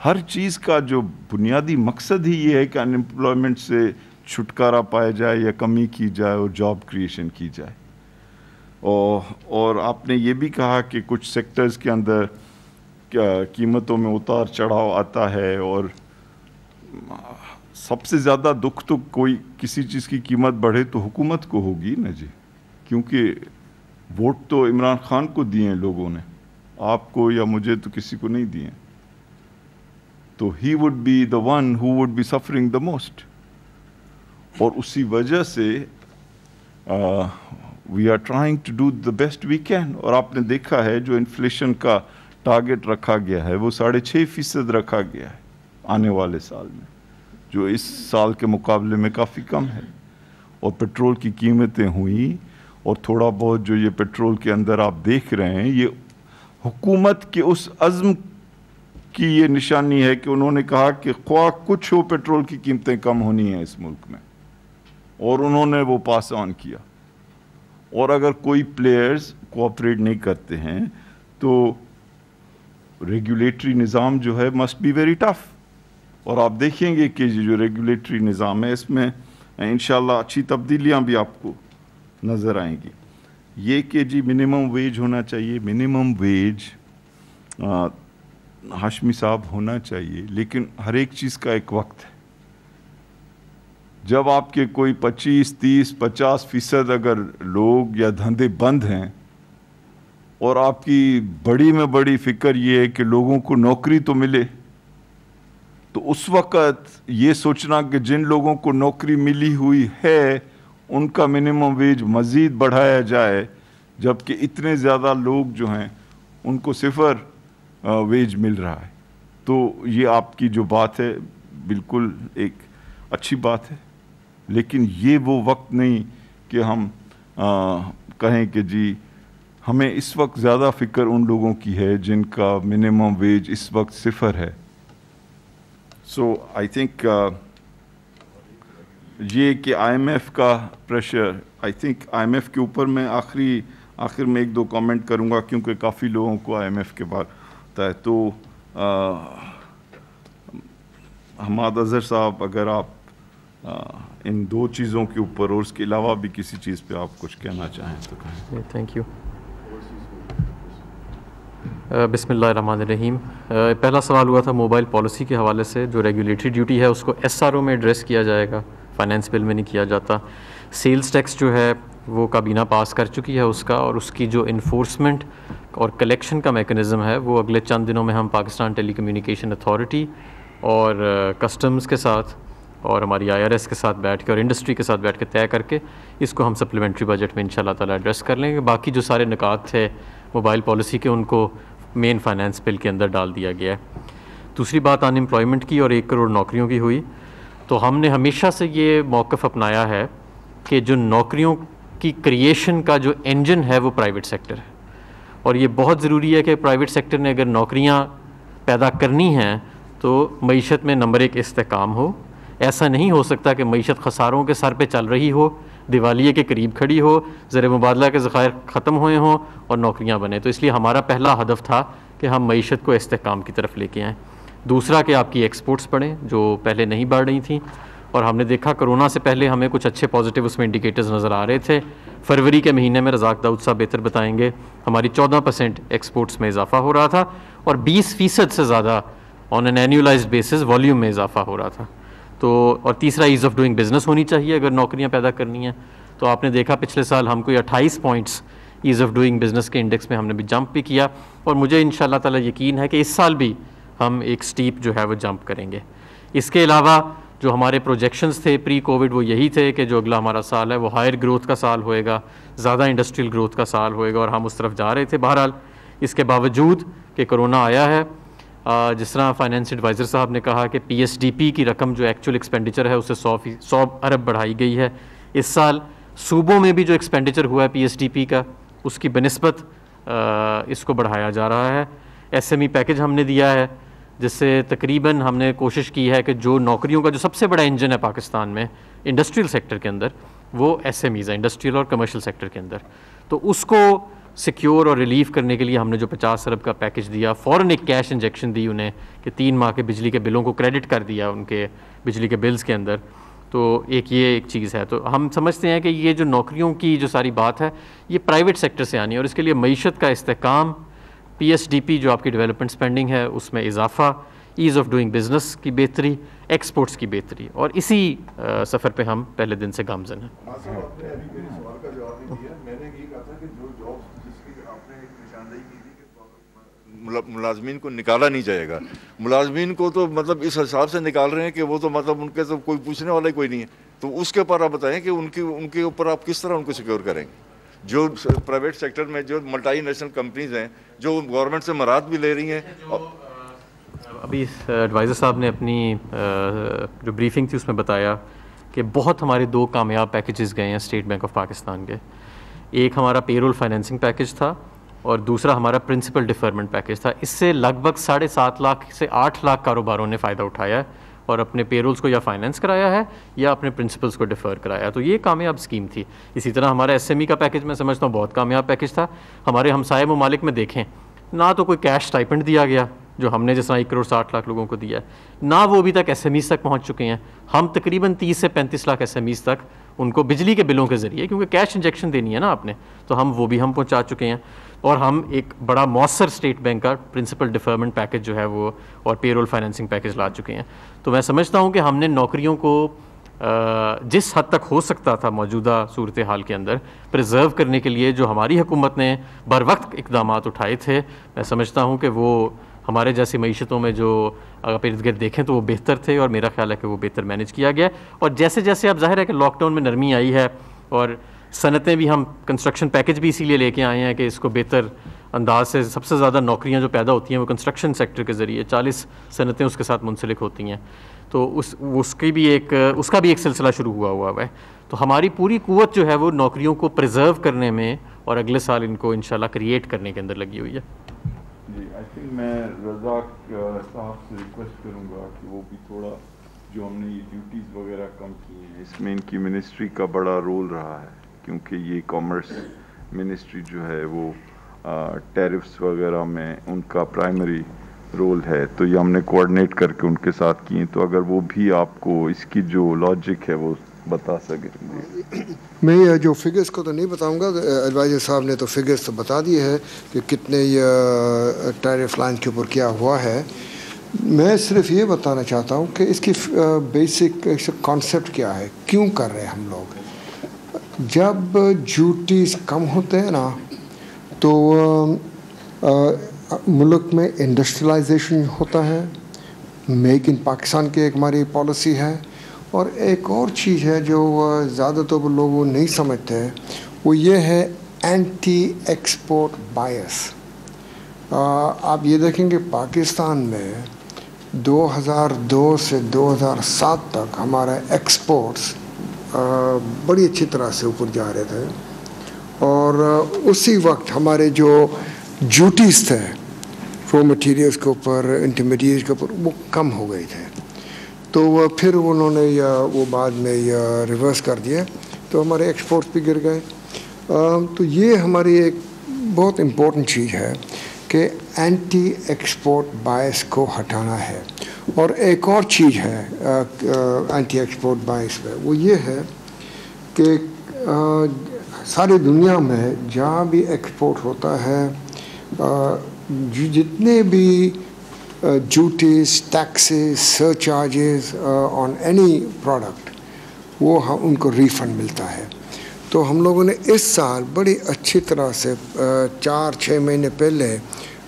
ہر چیز کا جو بنیادی مقصد ہی یہ ہے کہ ان ایمپلائمنٹ سے چھٹکارا پایا جائے یا کمی کی جائے اور جاب کریشن کی جائے. اور آپ نے یہ بھی کہا کہ کچھ سیکٹرز کے اندر قیمتوں میں اتار چڑھاؤ آتا ہے, اور سب سے زیادہ دکھ تو کوئی کسی چیز کی قیمت بڑھے تو حکومت کو ہوگی نا جی, کیونکہ ووٹ تو عمران خان کو دیے ہیں لوگوں نے, آپ کو یا مجھے تو کسی کو نہیں دیے. تو he would be the one who would be suffering the most, اور اسی وجہ سے we are trying to do the best we can. اور آپ نے دیکھا ہے جو انفلیشن کا ٹارگٹ رکھا گیا ہے وہ 6.5% رکھا گیا ہے آنے والے سال میں, جو اس سال کے مقابلے میں کافی کم ہے. اور پیٹرول کی قیمتیں ہوئیں, اور تھوڑا بہت جو یہ پیٹرول کے اندر آپ دیکھ رہے ہیں, یہ حکومت کے اس عزم کی یہ نشانی ہے کہ انہوں نے کہا کہ خواہ کچھ ہو پیٹرول کی قیمتیں کم ہونی ہیں اس ملک میں, اور انہوں نے وہ پاس آن کیا. اور اگر کوئی پلیئرز کوآپریٹ نہیں کرتے ہیں تو ریگولیٹری نظام جو ہے مسٹ بی ویری ٹف. اور آپ دیکھیں گے کہ جو ریگولیٹری نظام ہے اس میں انشاءاللہ اچھی تبدیلیاں بھی آپ کو نظر آئیں گی. یہ کہ جی منیمم ویج ہونا چاہیے, منیمم ویج ہاشمی صاحب ہونا چاہیے, لیکن ہر ایک چیز کا ایک وقت ہے. جب آپ کے کوئی 25, 30, 50% اگر لوگ یا دھندے بند ہیں, اور آپ کی بڑی میں بڑی فکر یہ ہے کہ لوگوں کو نوکری تو ملے, تو اس وقت یہ سوچنا کہ جن لوگوں کو نوکری ملی ہوئی ہے ان کا منیمم ویج مزید بڑھایا جائے, جبکہ اتنے زیادہ لوگ جو ہیں ان کو 0 ویج مل رہا ہے. تو یہ آپ کی جو بات ہے بالکل ایک اچھی بات ہے, لیکن یہ وہ وقت نہیں کہ ہم کہیں کہ جی ہمیں اس وقت زیادہ فکر ان لوگوں کی ہے جن کا منیمم ویج اس وقت 0 ہے. سو آئی تھنک یہ کہ آئی ایم ایف کا pressure, I think I M F کے اوپر میں آخر میں 1-2 کامنٹ کروں گا, کیونکہ کافی لوگوں کو آئی ایم ایف کے بعد ہوتا ہے. تو حماد اظہر صاحب, اگر آپ ان 2 چیزوں کے اوپر اور اس کے علاوہ بھی کسی چیز پہ آپ کچھ کہنا چاہیں تو کہیں. Thank you. بسم اللہ الرحمن الرحیم. پہلا سوال ہوا تھا موبائل پالیسی کے حوالے سے. جو ریگولیٹری ڈیوٹی ہے اس کو ایس آر او میں ایڈریس کیا جائے گا, فائنینس بل میں نہیں کیا جاتا. سیلز ٹیکس جو ہے وہ کابینہ پاس کر چکی ہے اس کا, اور اس کی جو انفورسمنٹ اور کلیکشن کا میکنزم ہے وہ اگلے چند دنوں میں ہم پاکستان ٹیلی کمیونیکیشن اتھارٹی اور کسٹمز کے ساتھ اور ہماری آئی آر ایس کے ساتھ بیٹھ کے اور انڈسٹری کے ساتھ بیٹھ کے طے کر کے اس کو ہم سپلیمنٹری بجٹ میں انشاءاللہ تعالیٰ ایڈریس کر لیں گے. باقی جو سارے نکات تھے موبائل پالیسی کے ان کو مین فائنینس بل کے اندر ڈال دیا گیا ہے. دوسری بات ان امپلائمنٹ کی اور 1 کروڑ نوکریوں کی ہوئی. تو ہم نے ہمیشہ سے یہ موقف اپنایا ہے کہ جو نوکریوں کی کریشن کا جو انجن ہے وہ پرائیویٹ سیکٹر ہے, اور یہ بہت ضروری ہے کہ پرائیویٹ سیکٹر نے اگر نوکریاں پیدا کرنی ہیں تو معیشت میں نمبر 1 استحکام ہو. ایسا نہیں ہو سکتا کہ معیشت خساروں کے سر پہ چل رہی ہو, دیوالیے کے قریب کھڑی ہو, زر مبادلہ کے ذخائر ختم ہوئے ہوں اور نوکریاں بنیں. تو اس لیے ہمارا پہلا ہدف تھا کہ ہم معیشت کو استحکام کی طرف لے کے آئیں. دوسرا کہ آپ کی ایکسپورٹس بڑھیں جو پہلے نہیں بڑھ رہی تھیں, اور ہم نے دیکھا کرونا سے پہلے ہمیں کچھ اچھے پازیٹیو اس میں انڈیکیٹرز نظر آ رہے تھے. فروری کے مہینے میں رزاق داؤد صاحب بہتر بتائیں گے, ہماری 14% ایکسپورٹس میں اضافہ ہو رہا تھا, اور 20% سے زیادہ آن این اینیولائزڈ بیسس والیوم میں اضافہ ہو رہا تھا. تو اور تیسرا ایز آف ڈوئنگ بزنس ہونی چاہیے اگر نوکریاں پیدا کرنی ہیں. تو آپ نے دیکھا پچھلے سال ہم کو 28 points as of doing business کے انڈیکس میں ہم نے بھی جمپ بھی کیا, اور مجھے انشاءاللہ تعالیٰ یقین ہے کہ اس سال بھی ہم ایک سٹیپ جو ہے وہ جمپ کریں گے. اس کے علاوہ جو ہمارے پروجیکشنز تھے پری کووڈ وہ یہی تھے کہ جو اگلا ہمارا سال ہے وہ ہائر گروتھ کا سال ہوئے گا, زیادہ انڈسٹریل گروتھ کا سال ہوئے گا, اور ہم اس طرف جا رہے تھے. بہرحال اس کے باوجود کہ کرونا آیا ہے, جس طرح فائنینس ایڈوائزر صاحب نے کہا کہ پی ایس ڈی پی کی رقم جو ایکچوئل ایکسپینڈیچر ہے اسے 100 ارب بڑھائی گئی ہے. اس سال صوبوں میں بھی جو ایکسپینڈیچر ہوا ہے پی ایس ڈی پی کا اس کی بنسبت اس کو بڑھایا جا رہا ہے. ایس ایم ای پیکج ہم نے دیا ہے جس سے تقریباً ہم نے کوشش کی ہے کہ جو نوکریوں کا جو سب سے بڑا انجن ہے پاکستان میں انڈسٹریل سیکٹر کے اندر وہ ایس ایم ایز ہے, انڈسٹریل اور کمرشل سیکٹر کے اندر. تو اس کو سیکیور اور ریلیف کرنے کے لیے ہم نے جو 50 ارب کا پیکج دیا, فوراً ایک کیش انجیکشن دی انہیں کہ 3 ماہ کے بجلی کے بلوں کو کریڈٹ کر دیا ان کے بجلی کے بلز کے اندر. تو یہ ایک چیز ہے. تو ہم سمجھتے ہیں کہ یہ جو نوکریوں کی جو ساری بات ہے یہ پرائیویٹ سیکٹر سے آنی ہے, اور اس کے لیے معیشت کا استحکام, پی ایس ڈی پی جو آپ کی ڈیولپمنٹ سپینڈنگ ہے اس میں اضافہ, ایز آف ڈوئنگ بزنس کی بہتری, ایکسپورٹس کی بہتری, اور اسی سفر پہ ہم پہلے دن سے گامزن ہیں. ملازمین کو نکالا نہیں جائے گا. ملازمین کو تو مطلب اس حساب سے نکال رہے ہیں کہ وہ تو مطلب ان کے تو کوئی پوچھنے والا ہی کوئی نہیں ہے. تو اس کے اوپر آپ بتائیں کہ ان کے اوپر آپ کس طرح ان کو سیکیور کریں گے. جو پرائیویٹ سیکٹر میں جو ملٹی نیشنل کمپنیز ہیں جو گورنمنٹ سے مراد بھی لے رہی ہیں. ابھی ایڈوائزر صاحب نے اپنی جو بریفنگ تھی اس میں بتایا کہ بہت ہمارے 2 کامیاب پیکیجز گئے ہیں اسٹیٹ بینک آف پاکستان کے. ایک ہمارا پے رول فائنینسنگ پیکیج تھا اور دوسرا ہمارا پرنسپل ڈیفرمنٹ پیکیج تھا. اس سے لگ بھگ 7.5 لاکھ سے 8 لاکھ کاروباروں نے فائدہ اٹھایا ہے اور اپنے پے رولز کو یا فائنینس کرایا ہے یا اپنے پرنسپلز کو ڈیفر کرایا ہے. تو یہ کامیاب اسکیم تھی. اسی طرح ہمارا ایس ایم ای کا پیکیج میں سمجھتا ہوں بہت کامیاب پیکیج تھا. ہمارے ہمسائے ممالک میں دیکھیں, نہ تو کوئی کیش اسٹائپنڈ دیا گیا جو ہم نے جس طرح 1 کروڑ 60 لاکھ لوگوں کو دیا ہے, نہ وہ ابھی تک ایس ایم ایز تک پہنچ چکے ہیں. ہم تقریباً 30 سے 35 لاکھ ایس ایم ایز تک ان کو بجلی کے بلوں کے ذریعے, کیونکہ کیش انجیکشن دینی ہے نا آپ نے, تو ہم وہ بھی ہم پہنچا چکے ہیں. اور ہم ایک بڑا مؤثر اسٹیٹ بینک کا پرنسپل ڈیفرمنٹ پیکیج جو ہے وہ اور پے رول فائنینسنگ پیکیج لا چکے ہیں. تو میں سمجھتا ہوں کہ ہم نے نوکریوں کو جس حد تک ہو سکتا تھا موجودہ صورتحال کے اندر پریزرو کرنے کے لیے جو ہماری حکومت نے بر وقت اقدامات اٹھائے تھے, میں سمجھتا ہوں کہ وہ ہمارے جیسی معیشتوں میں جو اگر ارد گرد دیکھیں تو وہ بہتر تھے, اور میرا خیال ہے کہ وہ بہتر مینیج کیا گیا. اور جیسے جیسے اب ظاہر ہے کہ لاک ڈاؤن میں نرمی آئی ہے, اور صنعتیں بھی, ہم کنسٹرکشن پیکیج بھی اسی لیے لے کے آئے ہیں کہ اس کو بہتر انداز سے, سب سے زیادہ نوکریاں جو پیدا ہوتی ہیں وہ کنسٹرکشن سیکٹر کے ذریعے, 40 صنعتیں اس کے ساتھ منسلک ہوتی ہیں. تو اس کا بھی ایک سلسلہ شروع ہوا ہے. تو ہماری پوری قوت جو ہے وہ نوکریوں کو پریزرو کرنے میں اور اگلے سال ان کو انشاءاللہ کریٹ کرنے کے اندر لگی ہوئی ہے. جی, آئی تھنک میں رزاق صاحب سے ریکویسٹ کروں گا کہ وہ بھی تھوڑا, جو ہم نے یہ ڈیوٹیز وغیرہ کم کی ہیں اس میں ان کی منسٹری کا بڑا رول رہا ہے, کیونکہ یہ کامرس منسٹری جو ہے وہ ٹیرفس وغیرہ میں ان کا پرائمری رول ہے. تو یہ ہم نے کوآرڈینیٹ کر کے ان کے ساتھ کیے, تو اگر وہ بھی آپ کو اس کی جو لاجک ہے وہ بتا سکیں. میں جو فگرز کو تو نہیں بتاؤں گا, ایڈوائزر صاحب نے تو فگرز تو بتا دیے ہے کہ کتنے ٹیرف لائن کے اوپر کیا ہوا ہے. میں صرف یہ بتانا چاہتا ہوں کہ اس کی بیسک کانسیپٹ کیا ہے, کیوں کر رہے ہیں ہم لوگ. جب ڈیوٹیز کم ہوتے ہیں نا تو ملک میں انڈسٹریلائزیشن ہوتا ہے, میک ان پاکستان کی ایک ہماری پالیسی ہے. اور ایک اور چیز ہے جو زیادہ تر لوگ نہیں سمجھتے, وہ یہ ہے اینٹی ایکسپورٹ بائس. آپ یہ دیکھیں کہ پاکستان میں 2002 سے 2007 تک ہمارا ایکسپورٹس بڑی اچھی طرح سے اوپر جا رہے تھے, اور اسی وقت ہمارے جو ڈیوٹیز تھے رو مٹیریلز کے اوپر, انٹرمیڈیٹ کے اوپر, وہ کم ہو گئے تھے. تو پھر انہوں نے وہ بعد میں ریورس کر دیا, تو ہمارے ایکسپورٹس بھی گر گئے. تو یہ ہماری ایک بہت امپورٹنٹ چیز ہے کہ اینٹی ایکسپورٹ بائس کو ہٹانا ہے. اور ایک اور چیز ہے اینٹی ایکسپورٹ بائس پہ, وہ یہ ہے کہ ساری دنیا میں جہاں بھی ایکسپورٹ ہوتا ہے جتنے بھی duties, taxes, surcharges on any product, وہ ان کو ریفنڈ ملتا ہے. تو ہم لوگوں نے اس سال بڑی اچھی طرح سے 4-6 مہینے پہلے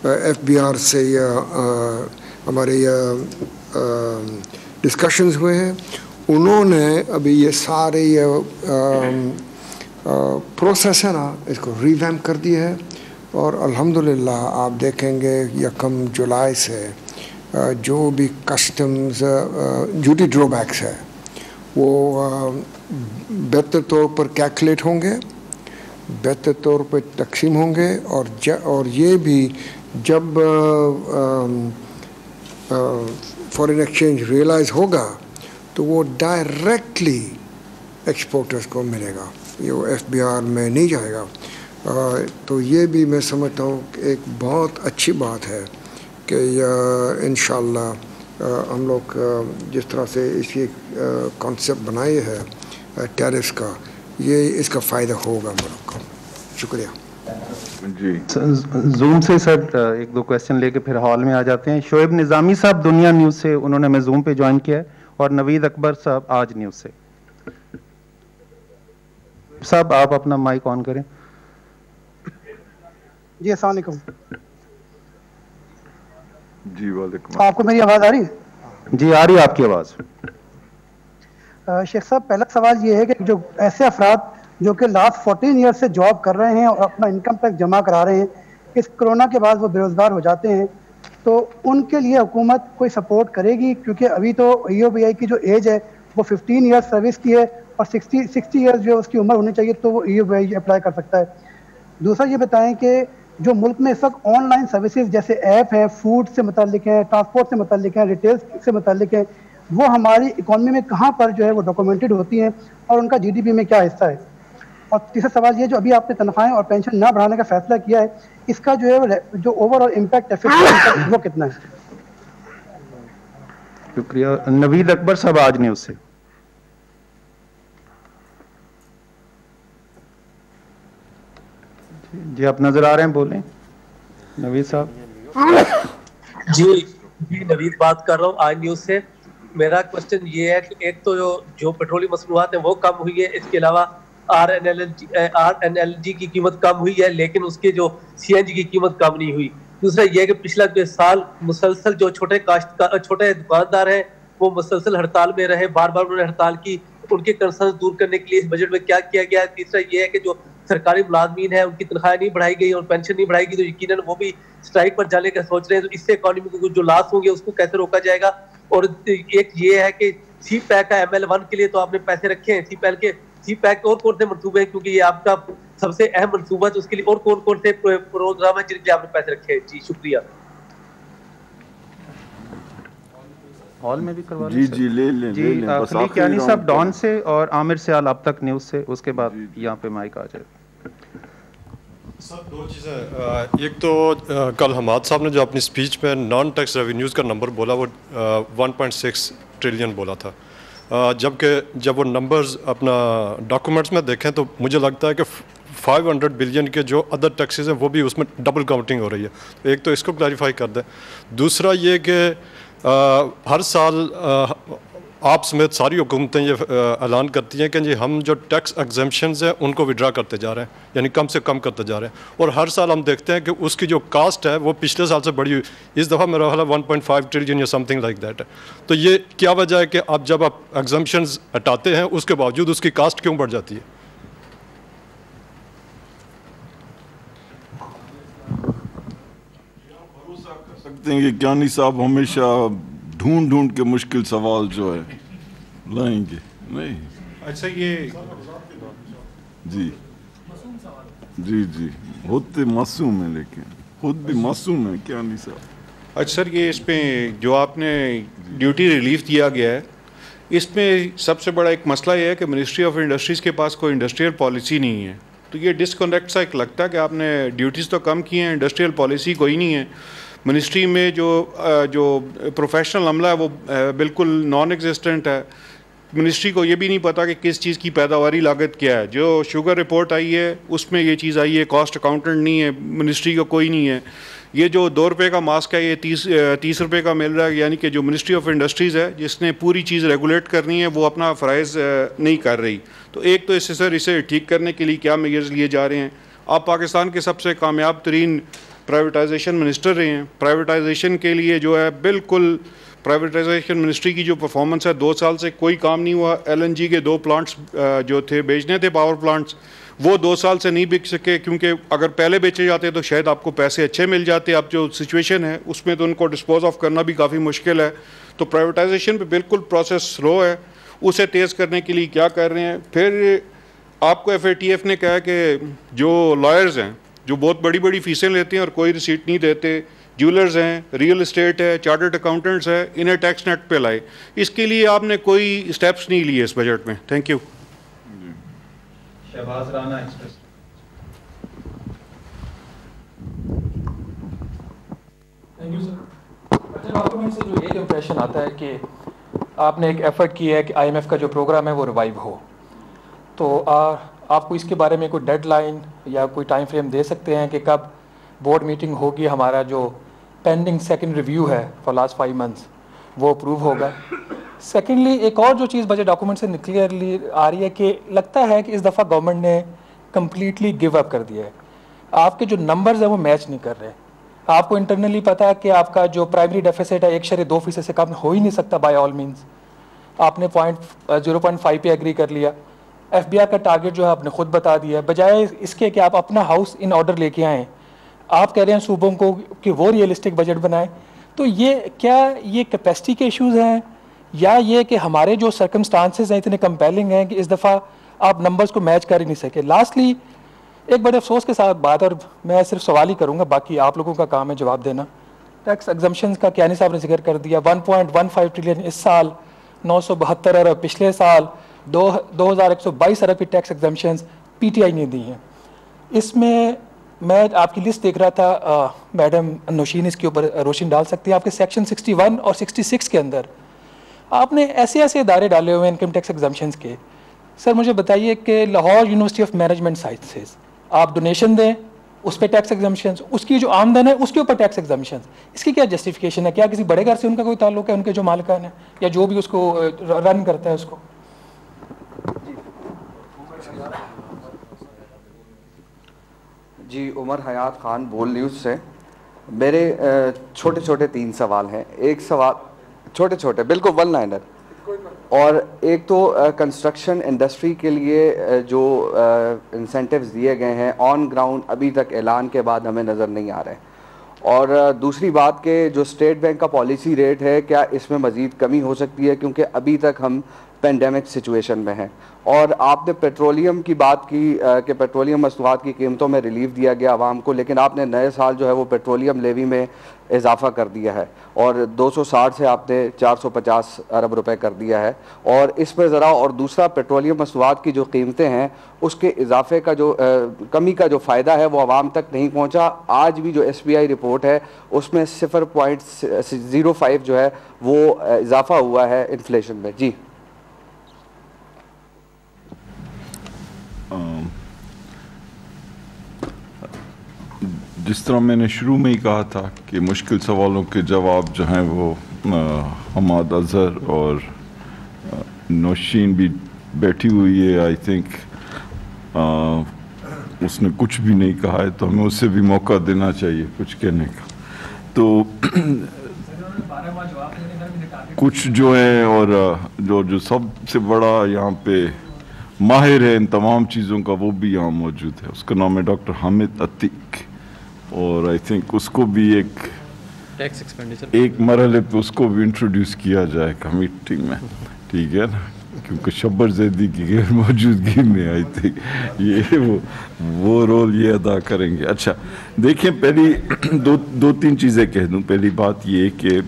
ایف بی آر سے ہمارے ڈسکشنز ہوئے ہیں. انہوں نے ابھی یہ سارے پروسیس ہے نا, اس کو ریویمپ کر دیا ہے. اور الحمدللہ آپ دیکھیں گے 1 جولائی سے جو بھی کسٹمز ڈیوٹی ڈرو بیکس ہے وہ بہتر طور پر کیلکولیٹ ہوں گے, بہتر طور پر تقسیم ہوں گے. اور یہ بھی جب فارن ایکسچینج ریئلائز ہوگا تو وہ ڈائریکٹلی ایکسپورٹرز کو ملے گا, یہ ایف بی آر میں نہیں جائے گا. تو یہ بھی میں سمجھتا ہوں کہ ایک بہت اچھی بات ہے کہ انشاءاللہ ہم لوگ جس طرح سے اس کی کانسیپٹ بنائے ہے ٹیرس کا، یہ اس کا فائدہ ہوگا ملک کو. شکریہ. جی زوم سے سر ایک دو کویسچن لے کے پھر ہال میں آ جاتے ہیں. شعیب نظامی صاحب دنیا نیوز سے، انہوں نے ہمیں زوم پہ جوائن کیا ہے، اور نوید اکبر صاحب آج نیوز سے. صاحب آپ اپنا مائک آن کریں. جی السلام علیکم. جی وعلیکم. آپ کو میری آواز آ رہی ہے؟ جی آ رہی ہے آپ کی آواز. شیخ صاحب پہلا سوال یہ ہے کہ جو ایسے افراد جو کہ لاسٹ 14 ایئر سے جاب کر رہے ہیں اور اپنا انکم ٹیکس جمع کرا رہے ہیں، اس کرونا کے بعد وہ بے روزگار ہو جاتے ہیں، تو ان کے لیے حکومت کوئی سپورٹ کرے گی؟ کیونکہ ابھی تو EOBI کی جو ایج ہے وہ 15 ایئر سروس کی ہے، اور 60 ایئرز جو اس کی عمر ہونی چاہیے تو وہ EOBI اپلائی کر سکتا ہے. دوسرا یہ بتائیں کہ جو ملک میں اس وقت آن لائن سروسز جیسے ایپ ہیں، فوڈ سے متعلق ہیں، ٹرانسپورٹ سے متعلق ہیں، ریٹیل سے متعلق ہیں، وہ ہماری اکانومی میں کہاں پر جو ہے وہ ڈاکومنٹڈ ہوتی ہیں اور ان کا GDP میں کیا حصہ ہے؟ اور تیسرا سوال یہ، جو ابھی آپ نے تنخواہیں اور پینشن نہ بڑھانے کا فیصلہ کیا ہے، اس کا جو ہے جو اوور آل امپیکٹ ہے وہ کتنا ہے؟ شکریہ. نوید اکبر صاحب آج نیوز سے. جی آپ نظر آ رہے ہیں، بولیں نوید صاحب. جی نوید بات کر رہا ہوں آج نیوز سے. میرا کوشچن یہ ہے کہ ایک تو جو پیٹرولی مصنوعات ہیں وہ کم ہوئی ہے، اس کے علاوہ RNLG کی قیمت کم ہوئی ہے، لیکن اس کے جو CNG کی قیمت کم نہیں ہوئی. دوسرا یہ کہ پچھلا سال مسلسل جو چھوٹے دکاندار ہیں وہ مسلسل ہڑتال میں رہے، بار بار انہوں نے ہڑتال کی. ان کے کنسرنز دور کرنے کے لیے اس بجٹ میں کیا کیا گیا ہے؟ تیسرا یہ ہے کہ جو سرکاری ملازمین ہیں ان کی تنخواہیں نہیں بڑھائی گئی اور پینشن نہیں بڑھائی گئی، تو یقیناً وہ بھی اسٹرائک پر جانے کا سوچ رہے ہیں. تو اس سے اکانومی کو جو لاس ہوں گے اس کو کیسے روکا جائے گا؟ اور ایک یہ ہے کہ سی پیک کا ML1 کے لیے تو آپ نے پیسے رکھے ہیں، سی پیک اور کون سے منصوبے ہیں؟ کیونکہ یہ آپ کا سب سے اہم منصوبہ ہے، تو اس کے لیے اور کون سے پروگرام ہیں جن کے آپ نے پیسے رکھے ہیں؟ جی شکریہ. ہال میں بھی کروا جی جی لے لیں. جی خلیق یعنی صاحب ڈان سے، اور عامر سیال اب تک نیوز سے، اس کے بعد یہاں پہ مائک آ جائے. سر دو چیزیں. ایک تو کل حماد صاحب نے جو اپنی اسپیچ میں نان ٹیکس ریونیوز کا نمبر بولا وہ 1.6 ٹریلین بولا تھا، جبکہ جب وہ نمبرز اپنا ڈاکومنٹس میں دیکھیں تو مجھے لگتا ہے کہ 500 بلین کے جو ادر ٹیکسز ہیں وہ بھی اس میں ڈبل کاؤنٹنگ ہو رہی ہے. ایک تو اس کو کلیریفائی کر دیں. دوسرا یہ کہ ہر سال آپ سمیت ساری حکومتیں یہ اعلان کرتی ہیں کہ جی ہم جو ٹیکس ایگزمپشنز ہیں ان کو وڈرا کرتے جا رہے ہیں، یعنی کم سے کم کرتے جا رہے ہیں، اور ہر سال ہم دیکھتے ہیں کہ اس کی جو کاسٹ ہے وہ پچھلے سال سے بڑی ہوئی. اس دفعہ میرا خیال ہے 1.5 ٹریلین یا سم تھنگ لائک دیٹ ہے. تو یہ کیا وجہ ہے کہ آپ جب آپ ایگزمپشنز ہٹاتے ہیں اس کے باوجود اس کی کاسٹ کیوں بڑھ جاتی ہے؟ سکتے ہیں کہ کیانی صاحب ہمیشہ ڈھونڈ کے مشکل سوال جو ہے لائیں گے. نہیں اچھا یہ جی جی جی ہوتے معصوم ہیں، لیکن خود بھی معصوم ہیں کیانی صاحب. اچھا سر یہ اس پہ جو آپ نے ڈیوٹی ریلیف دیا گیا ہے، اس میں سب سے بڑا ایک مسئلہ یہ ہے کہ منسٹری آف انڈسٹریز کے پاس کوئی انڈسٹریل پالیسی نہیں ہے. تو یہ ڈسکنیکٹ سا ایک لگتا ہے کہ آپ نے ڈیوٹیز تو کم کی ہیں، انڈسٹریل پالیسی کوئی نہیں ہے. منسٹری میں جو پروفیشنل عملہ ہے وہ بالکل نان ایگزسٹنٹ ہے. منسٹری کو یہ بھی نہیں پتا کہ کس چیز کی پیداواری لاگت کیا ہے. جو شوگر رپورٹ آئی ہے اس میں یہ چیز آئی ہے، کاسٹ اکاؤنٹنٹ نہیں ہے منسٹری کا، کوئی نہیں ہے. یہ جو 2 روپے کا ماسک ہے یہ 30 روپے کا مل رہا ہے، یعنی کہ جو منسٹری آف انڈسٹریز ہے جس نے پوری چیز ریگولیٹ کرنی ہے وہ اپنا فرائض نہیں کر رہی. تو ایک تو اس سے سر اسے ٹھیک کرنے کے لیے کیا میجرز لیے جا رہے ہیں؟ آپ پاکستان کے سب سے کامیاب ترین پرائیویٹائزیشن منسٹر رہے ہیں. پرائیویٹائزیشن کے لیے جو ہے بالکل پرائیویٹائزیشن منسٹری کی جو پرفارمنس ہے 2 سال سے کوئی کام نہیں ہوا. LNG کے 2 پلانٹس جو تھے بیچنے تھے پاور پلانٹس، وہ 2 سال سے نہیں بک سکے، کیونکہ اگر پہلے بیچے جاتے تو شاید آپ کو پیسے اچھے مل جاتے. اب جو سچویشن ہے اس میں تو ان کو ڈسپوز آف کرنا بھی کافی مشکل ہے. تو پرائیویٹائزیشن پہ بالکل پروسیس سلو ہے. اسے تیز کرنے کے لیے کیا کر رہے ہیں؟ پھر آپ کو FATF نے کہا کہ جو لائرز ہیں جو بہت بڑی بڑی فیسیں لیتے ہیں اور کوئی ریسیٹ نہیں دیتے، جیولرز ہیں، ریئل اسٹیٹ ہے، چارٹرڈ اکاؤنٹنٹس ہے، انہیں ٹیکس نیٹ پہ لائے. اس کے لیے آپ نے کوئی اسٹیپس نہیں لیے اس بجٹ میں. Thank you. Shahbaz Rana Express. Thank you sir. Budget document سے جو ایک امپریشن آتا ہے کہ آپ نے ایک ایفرٹ کیا ہے کہ آئی ایم ایف کا جو پروگرام ہے وہ ریوائیو ہو, تو آپ کو اس کے بارے میں کوئی ڈیڈ لائن یا کوئی ٹائم فریم دے سکتے ہیں کہ کب بورڈ میٹنگ ہوگی, ہمارا جو پینڈنگ سیکنڈ ریویو ہے فار لاسٹ 5 months وہ اپروو ہوگا. سیکنڈلی ایک اور جو چیز بجٹ ڈاکومنٹ سے کلیئرلی آ رہی ہے کہ لگتا ہے کہ اس دفعہ گورنمنٹ نے کمپلیٹلی گیو اپ کر دیا ہے. آپ کے جو نمبرز ہیں وہ میچ نہیں کر رہے. آپ کو انٹرنلی پتا ہے کہ آپ کا جو پرائمری ڈیفیسٹ ہے 1.2% سے کم ہو ہی نہیں سکتا بائی آل مینس. آپ نے 0.5 پہ ایگری کر لیا. ایف بی آئی کا ٹارگیٹ جو ہے آپ نے خود بتا دیا. بجائے اس کے کہ آپ اپنا ہاؤس ان آرڈر لے کے آئیں, آپ کہہ رہے ہیں صوبوں کو کہ وہ ریئلسٹک بجٹ بنائیں. تو یہ کیا یہ کیپیسٹی کے ایشوز ہیں یا یہ کہ ہمارے جو سرکمسٹانسز ہیں اتنے کمپیلنگ ہیں کہ اس دفعہ آپ نمبرز کو میچ کر ہی نہیں سکے. لاسٹلی ایک بڑے افسوس کے ساتھ بات, اور میں صرف سوال ہی کروں گا, باقی آپ لوگوں کا کام ہے جواب دینا. ٹیکس ایگزمپشنز کا کیانی صاحب نے ذکر کر دیا. 1.15 ٹریلین اس سال, 972 ارب پچھلے سال, 2122 ارب کی ٹیکس ایگزمپشنز پی ٹی آئی نے دی ہیں. اس میں آپ کی لسٹ دیکھ رہا تھا, میڈم نوشین اس کے اوپر روشن ڈال سکتی ہیں. آپ کے سیکشن 61 اور 66 کے اندر آپ نے ایسے ادارے ڈالے ہوئے ہیں انکم ٹیکس ایگزمپشنز کے. سر مجھے بتائیے کہ Lahore university of management sciences آپ ڈونیشن دیں, اس پہ ٹیکس ایگزمپشنز, اس کی جو آمدن ہے اس کے اوپر ٹیکس ایگزمپشنز, اس کی کیا جسٹیفیکیشن ہے؟ کیا کسی بڑے گھر سے ان کا کوئی تعلق ہے, ان کے جو مالکان ہیں یا جو بھی اس کو رن کرتا ہے اس کو؟ جی عمر حیات خان بول نیوز سے. میرے چھوٹے 3 سوال ہیں. ایک سوال چھوٹے بالکل 1 لائنر, اور ایک تو کنسٹرکشن انڈسٹری کے لیے جو انسینٹیوز دیے گئے ہیں آن گراؤنڈ ابھی تک اعلان کے بعد ہمیں نظر نہیں آ رہے. اور دوسری بات کہ جو اسٹیٹ بینک کا پالیسی ریٹ ہے کیا اس میں مزید کمی ہو سکتی ہے, کیونکہ ابھی تک ہم پینڈیمک سچویشن میں ہیں. اور آپ نے پیٹرولیم کی بات کی کہ پیٹرولیم مصنوعات کی قیمتوں میں ریلیف دیا گیا عوام کو, لیکن آپ نے نئے سال جو ہے وہ پیٹرولیم لیوی میں اضافہ کر دیا ہے اور 260 سے آپ نے 450 ارب روپے کر دیا ہے. اور اس میں ذرا, اور دوسرا پیٹرولیم مصنوعات کی جو قیمتیں ہیں اس کے اضافے کا جو کمی کا جو فائدہ ہے وہ عوام تک نہیں پہنچا. آج بھی جو ایس بی آئی رپورٹ ہے اس میں 0.05 جو ہے وہ اضافہ ہوا ہے انفلیشن میں. جی جس طرح میں نے شروع میں ہی کہا تھا کہ مشکل سوالوں کے جواب جو ہیں وہ حماد اظہر اور نوشین بھی بیٹھی ہوئی ہے. آئی تھنک اس نے کچھ بھی نہیں کہا ہے تو ہمیں اسے بھی موقع دینا چاہیے کچھ کہنے کا. تو کچھ جو ہیں, اور جو سب سے بڑا یہاں پہ ماہر ہے ان تمام چیزوں کا وہ بھی یہاں موجود ہے. اس کا نام ہے ڈاکٹر حامد عتیق, اور آئی تھنک اس کو بھی ایک مرحلے پہ اس کو بھی انٹروڈیوس کیا جائے گا میٹنگ میں, ٹھیک ہے نا, کیونکہ شبر زیدی کی غیر موجودگی میں آئی تھی یہ وہ رول یہ ادا کریں گے. اچھا دیکھیں, پہلی 2-3 چیزیں کہہ دوں. پہلی بات یہ کہ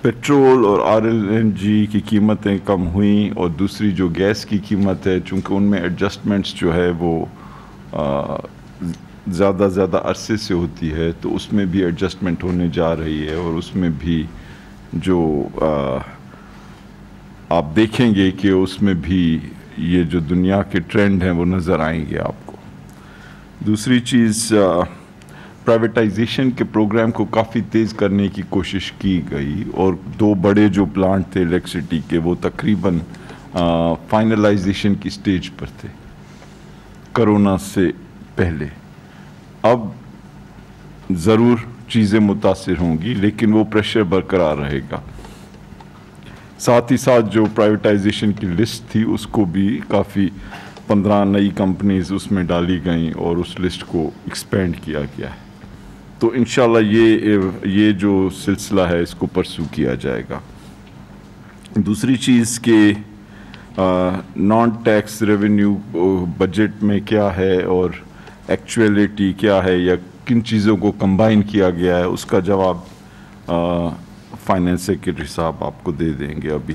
پیٹرول اور RLNG کی قیمتیں کم ہوئیں, اور دوسری جو گیس کی قیمت ہے چونکہ ان میں ایڈجسٹمنٹس جو ہے وہ زیادہ عرصے سے ہوتی ہے تو اس میں بھی ایڈجسٹمنٹ ہونے جا رہی ہے, اور اس میں بھی جو آپ دیکھیں گے کہ اس میں بھی یہ جو دنیا کے ٹرینڈ ہیں وہ نظر آئیں گے آپ کو. دوسری چیز, پرائیویٹائزیشن کے پروگرام کو کافی تیز کرنے کی کوشش کی گئی, اور 2 بڑے جو پلانٹ تھے الیکٹریسٹی کے وہ تقریباً فائنلائزیشن کی سٹیج پر تھے کرونا سے پہلے. اب ضرور چیزیں متاثر ہوں گی لیکن وہ پریشر برقرار رہے گا. ساتھ ہی ساتھ جو پرائیویٹائزیشن کی لسٹ تھی اس کو بھی کافی 15 نئی کمپنیز اس میں ڈالی گئیں اور اس لسٹ کو ایکسپینڈ کیا گیا ہے. تو انشاءاللہ یہ جو سلسلہ ہے اس کو پرسو کیا جائے گا. دوسری چیز کہ نان ٹیکس ریونیو بجٹ میں کیا ہے اور ایکچویلٹی کیا ہے یا کن چیزوں کو کمبائن کیا گیا ہے, اس کا جواب فائنینس سیکرٹری صاحب آپ کو دے دیں گے. ابھی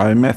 IMF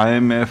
IMF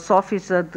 100%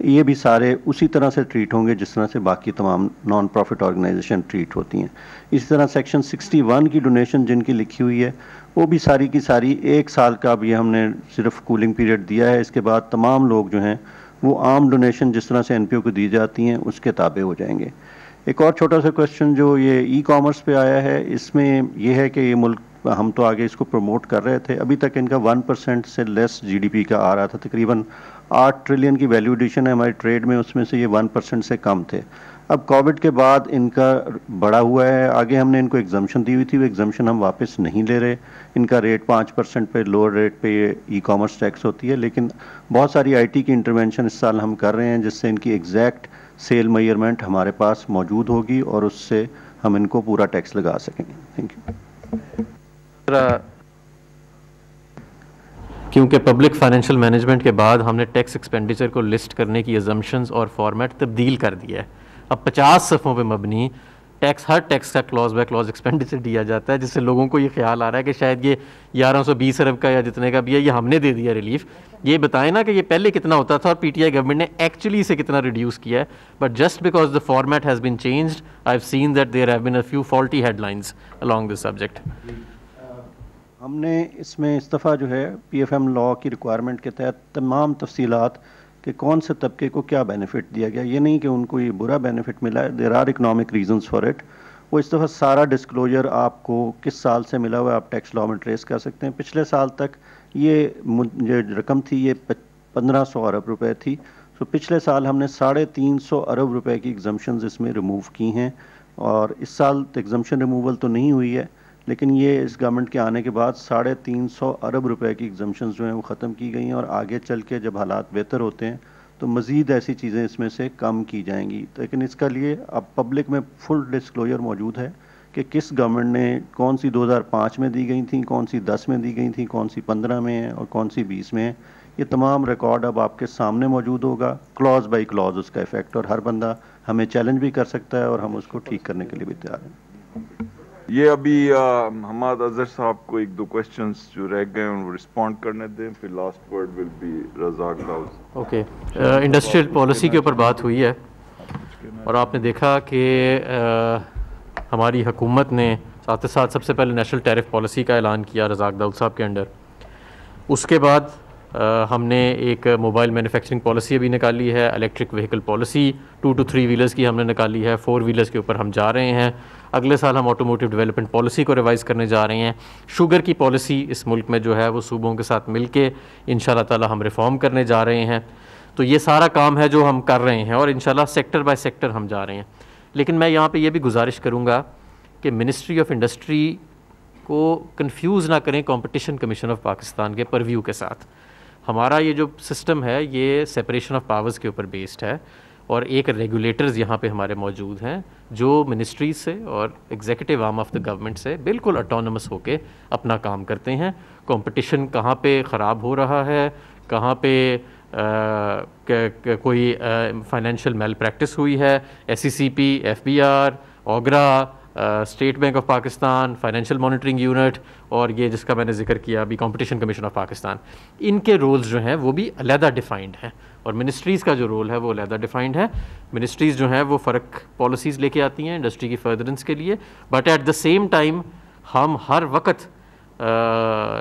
یہ بھی سارے اسی طرح سے ٹریٹ ہوں گے جس طرح سے باقی تمام نان پروفٹ آرگنائزیشن ٹریٹ ہوتی ہیں. اسی طرح سیکشن 61 کی ڈونیشن جن کی لکھی ہوئی ہے وہ بھی ساری کی ساری 1 سال کا بھی ہم نے صرف کولنگ پیریڈ دیا ہے. اس کے بعد تمام لوگ جو ہیں وہ عام ڈونیشن جس طرح سے این پی او کو دی جاتی ہیں اس کے تابع ہو جائیں گے. ایک اور چھوٹا سا کویشچن جو یہ ای کامرس پہ آیا ہے, اس میں یہ ہے کہ یہ ملک ہم تو آگے اس کو پروموٹ کر رہے تھے, ابھی تک ان کا 1% سے لیس جی ڈی پی کا آ رہا تھا. تقریباً 8 ٹریلین کی ویلیو ایڈیشن ہے ہماری ٹریڈ میں, اس میں سے یہ 1% سے کم تھے. اب کووڈ کے بعد ان کا بڑا ہوا ہے. آگے ہم نے ان کو ایگزمپشن دی ہوئی تھی, وہ ایگزمپشن ہم واپس نہیں لے رہے. ان کا ریٹ 5% پہ لوور ریٹ پہ یہ ای کامرس ٹیکس ہوتی ہے, لیکن بہت ساری آئی ٹی کی انٹرونشن اس سال ہم کر رہے ہیں جس سے ان کی ایگزیکٹ سیل میئرمنٹ ہمارے پاس موجود ہوگی اور اس سے ہم ان کو پورا ٹیکس لگا سکیں گے. Thank you. کیونکہ پبلک فائنینشیل مینجمنٹ کے بعد ہم نے ٹیکس ایکسپینڈیچر کو لسٹ کرنے کی ازمپشنز اور فارمیٹ تبدیل کر دیا ہے. اب 50 صفحوں پہ مبنی ٹیکس, ہر ٹیکس کا کلوز بائی کلوز ایکسپینڈیچر دیا جاتا ہے, جس سے لوگوں کو یہ خیال آ رہا ہے کہ شاید یہ 1120 ارب کا یا جتنے کا بھی ہے یہ ہم نے دے دیا ریلیف. یہ بتائیں نا کہ یہ پہلے کتنا ہوتا تھا اور پی ٹی آئی گورنمنٹ نے ایکچولی اسے کتنا ریڈیوس کیا ہے. But just because the format has been changed I have seen that there have been a few faulty headlines along this subject. ہم نے اس میں اس دفعہ جو ہے پی ایف ایم لا کی ریکوائرمنٹ کے تحت تمام تفصیلات کہ کون سے طبقے کو کیا بینیفٹ دیا گیا, یہ نہیں کہ ان کو یہ برا بینیفٹ ملا ہے, there are economic reasons for it. وہ اس دفعہ سارا ڈسکلوجر آپ کو کس سال سے ملا ہوا ہے آپ ٹیکس لا میں ٹریس کر سکتے ہیں. پچھلے سال تک یہ رقم تھی یہ 1500 ارب روپے تھی. تو پچھلے سال ہم نے 350 ارب روپے کی ایگزمپشنز اس میں ریموو کی ہیں, اور اس سال ایگزمپشن ریموول تو نہیں ہوئی ہے, لیکن یہ اس گورنمنٹ کے آنے کے بعد 350 ارب روپے کی ایگزمپشنز جو ہیں وہ ختم کی گئی ہیں, اور آگے چل کے جب حالات بہتر ہوتے ہیں تو مزید ایسی چیزیں اس میں سے کم کی جائیں گی. لیکن اس کا لیے اب پبلک میں فل ڈسکلوجر موجود ہے کہ کس گورنمنٹ نے کون سی 2005 میں دی گئی تھیں, کون سی 10 میں دی گئی تھیں, کون سی 15 میں ہے اور کون سی 20 میں ہے. یہ تمام ریکارڈ اب آپ کے سامنے موجود ہوگا, کلوز بائی کلوز اس کا افیکٹ, اور ہر بندہ ہمیں چیلنج بھی کر سکتا ہے اور ہم اس کو ٹھیک کرنے کے لیے بھی تیار ہیں. یہ ابھی حماد اظہر صاحب کو 1-2 کویسچنز جو رہ گئے ہیں وہ رسپونڈ کرنے دیں, پھر last word will be Razak Dawood. Okay, industrial policy کے اوپر بات ہوئی ہے اور آپ نے دیکھا کہ ہماری حکومت نے ساتھ ساتھ سب سے پہلے نیشنل ٹیرف پالیسی کا اعلان کیا رزاق داؤد صاحب کے انڈر. اس کے بعد ہم نے ایک موبائل مینوفیکچرنگ پالیسی ابھی نکالی ہے, electric vehicle policy 2 to 3 wheelers کی ہم نے نکالی ہے, 4 ویلرز کے اوپر ہم جا رہے ہیں. اگلے سال ہم آٹوموٹیو ڈیولپمنٹ پالیسی کو ریوائز کرنے جا رہے ہیں. شوگر کی پالیسی اس ملک میں جو ہے وہ صوبوں کے ساتھ مل کے انشاءاللہ تعالی ہم ریفارم کرنے جا رہے ہیں. تو یہ سارا کام ہے جو ہم کر رہے ہیں اور انشاءاللہ سیکٹر بائی سیکٹر ہم جا رہے ہیں. لیکن میں یہاں پہ یہ بھی گزارش کروں گا کہ منسٹری آف انڈسٹری کو کنفیوز نہ کریں کمپٹیشن کمیشن آف پاکستان کے پرویو کے ساتھ. ہمارا یہ جو سسٹم ہے یہ سیپریشن آف پاورز کے اوپر بیسڈ ہے, اور ایک ریگولیٹرز یہاں پہ ہمارے موجود ہیں جو منسٹریز سے اور executive arm of the government سے بالکل اٹونمس ہو کے اپنا کام کرتے ہیں. کمپٹیشن کہاں پہ خراب ہو رہا ہے, کہاں پہ کوئی فائنینشیل میل پریکٹس ہوئی ہے, S C C P, F B R, OGRA, State Bank of Pakistan, Financial Monitoring Unit, اور یہ جس کا میں نے ذکر کیا ابھی کمپٹیشن کمیشن آف پاکستان, ان کے رولز جو ہیں وہ بھی علیحدہ ڈیفائنڈ ہیں, اور منسٹریز کا جو رول ہے وہ علیحدہ ڈیفائنڈ ہے. منسٹریز جو ہیں وہ فرق پالیسیز لے کے آتی ہیں انڈسٹری کی فردرنس کے لیے, but at the same time ہم ہر وقت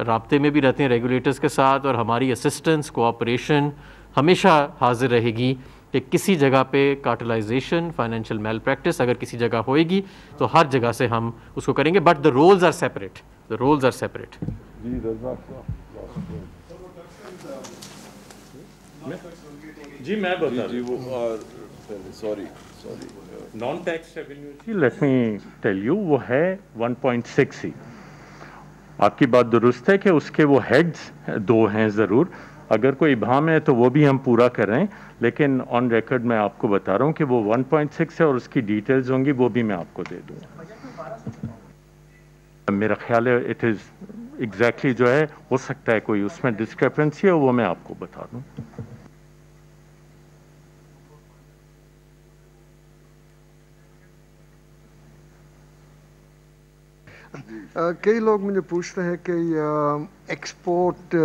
رابطے میں بھی رہتے ہیں ریگولیٹرز کے ساتھ, اور ہماری اسسٹنس کوآپریشن ہمیشہ حاضر رہے گی کہ کسی جگہ پہ کارٹلائزیشن, فائنینشیل میل پریکٹس اگر کسی جگہ ہوئے گی تو ہر جگہ سے ہم اس کو کریں گے, but the rules are separate, the rules are separate. جی میں بتا sorry non tax revenue, let me tell you, وہ ہے 1.6 ہی. آپ کی بات درست ہے کہ اس کے وہ ہیڈز 2 ہیں ضرور, اگر کوئی ابہام ہے تو وہ بھی ہم پورا کر رہے ہیں, لیکن آن ریکارڈ میں آپ کو بتا رہا ہوں کہ وہ 1.6 ہے اور اس کی ڈیٹیلز ہوں گی وہ بھی میں آپ کو دے دوں گا. میرا خیال ہے اٹ از ایگزیکٹلی جو ہے, ہو سکتا ہے کوئی اس میں ڈسکرپنسی ہے, وہ میں آپ کو بتا دوں. کئی لوگ مجھے پوچھتے ہیں کہ ایکسپورٹ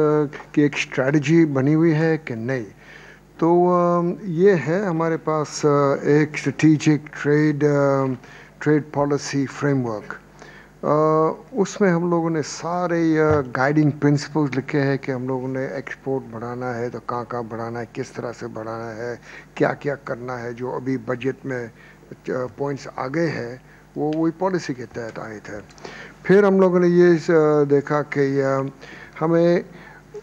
کی ایک اسٹریٹجی بنی ہوئی ہے کہ نہیں. تو یہ ہے ہمارے پاس ایک strategic trade policy framework. اس میں ہم لوگوں نے سارے گائیڈنگ پرنسپلز لکھے ہیں کہ ہم لوگوں نے ایکسپورٹ بڑھانا ہے تو کہاں بڑھانا ہے, کس طرح سے بڑھانا ہے, کیا کیا کرنا ہے. جو ابھی بجٹ میں پوائنٹس آگے ہیں وہ وہی پالیسی کے تحت آئے تھے. پھر ہم لوگوں نے یہ دیکھا کہ ہمیں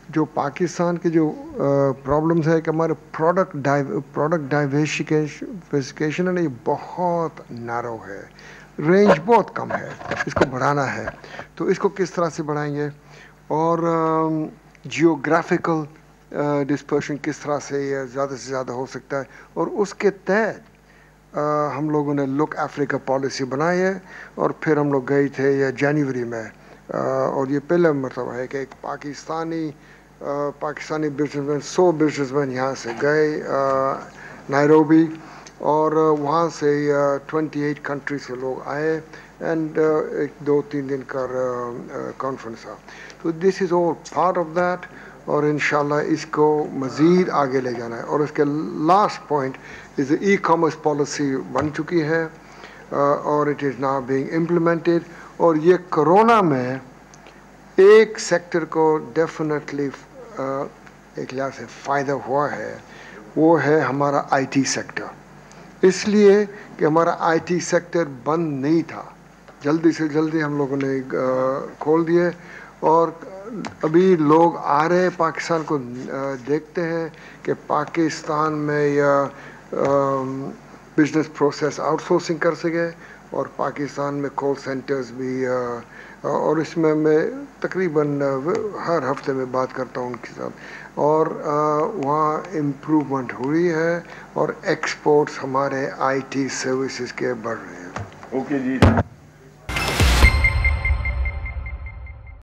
جو پاکستان کے جو پرابلمز ہے کہ ہمارے پروڈکٹ ڈائیورسفیکیشن ہے نا, یہ بہت نیرو ہے, رینج بہت کم ہے, اس کو بڑھانا ہے. تو اس کو کس طرح سے بڑھائیں گے, اور جیوگرافیکل ڈسپرشن کس طرح سے زیادہ سے زیادہ ہو سکتا ہے. اور اس کے تحت ہم لوگوں نے لک افریقہ پالیسی بنائی ہے. اور پھر ہم لوگ گئے تھے یہ جنوری میں, اور یہ پہلا مرتبہ ہے کہ ایک Pakistani business man 100 business man یہاں سے گئے نائروبی, اور وہاں سے 28 کنٹری سے لوگ آئے, اینڈ ایک 2-3 دن کا کانفرنس تھا. تو دس از آل پارٹ آف دیٹ, اور انشاءاللہ اس کو مزید آگے لے جانا ہے. اور اس کے last point is e commerce policy بن چکی ہے, اور it is now being implemented. اور یہ کرونا میں ایک سیکٹر کو ڈیفینیٹلی ایک لحاظ سے فائدہ ہوا ہے, وہ ہے ہمارا آئی ٹی سیکٹر. اس لیے کہ ہمارا آئی ٹی سیکٹر بند نہیں تھا, جلدی سے جلدی ہم لوگوں نے کھول دیے. اور ابھی لوگ آ رہے پاکستان کو دیکھتے ہیں کہ پاکستان میں یا بزنس پروسیس آؤٹ سورسنگ کر سکے, اور پاکستان میں کال سینٹرز بھی, اور اس میں تقریباً ہر ہفتے میں بات کرتا ہوں ان کے ساتھ, اور وہاں امپرومنٹ ہوئی ہے, اور ایکسپورٹس ہمارے آئی ٹی سروسز کے بڑھ رہے ہیں. اوکے جی.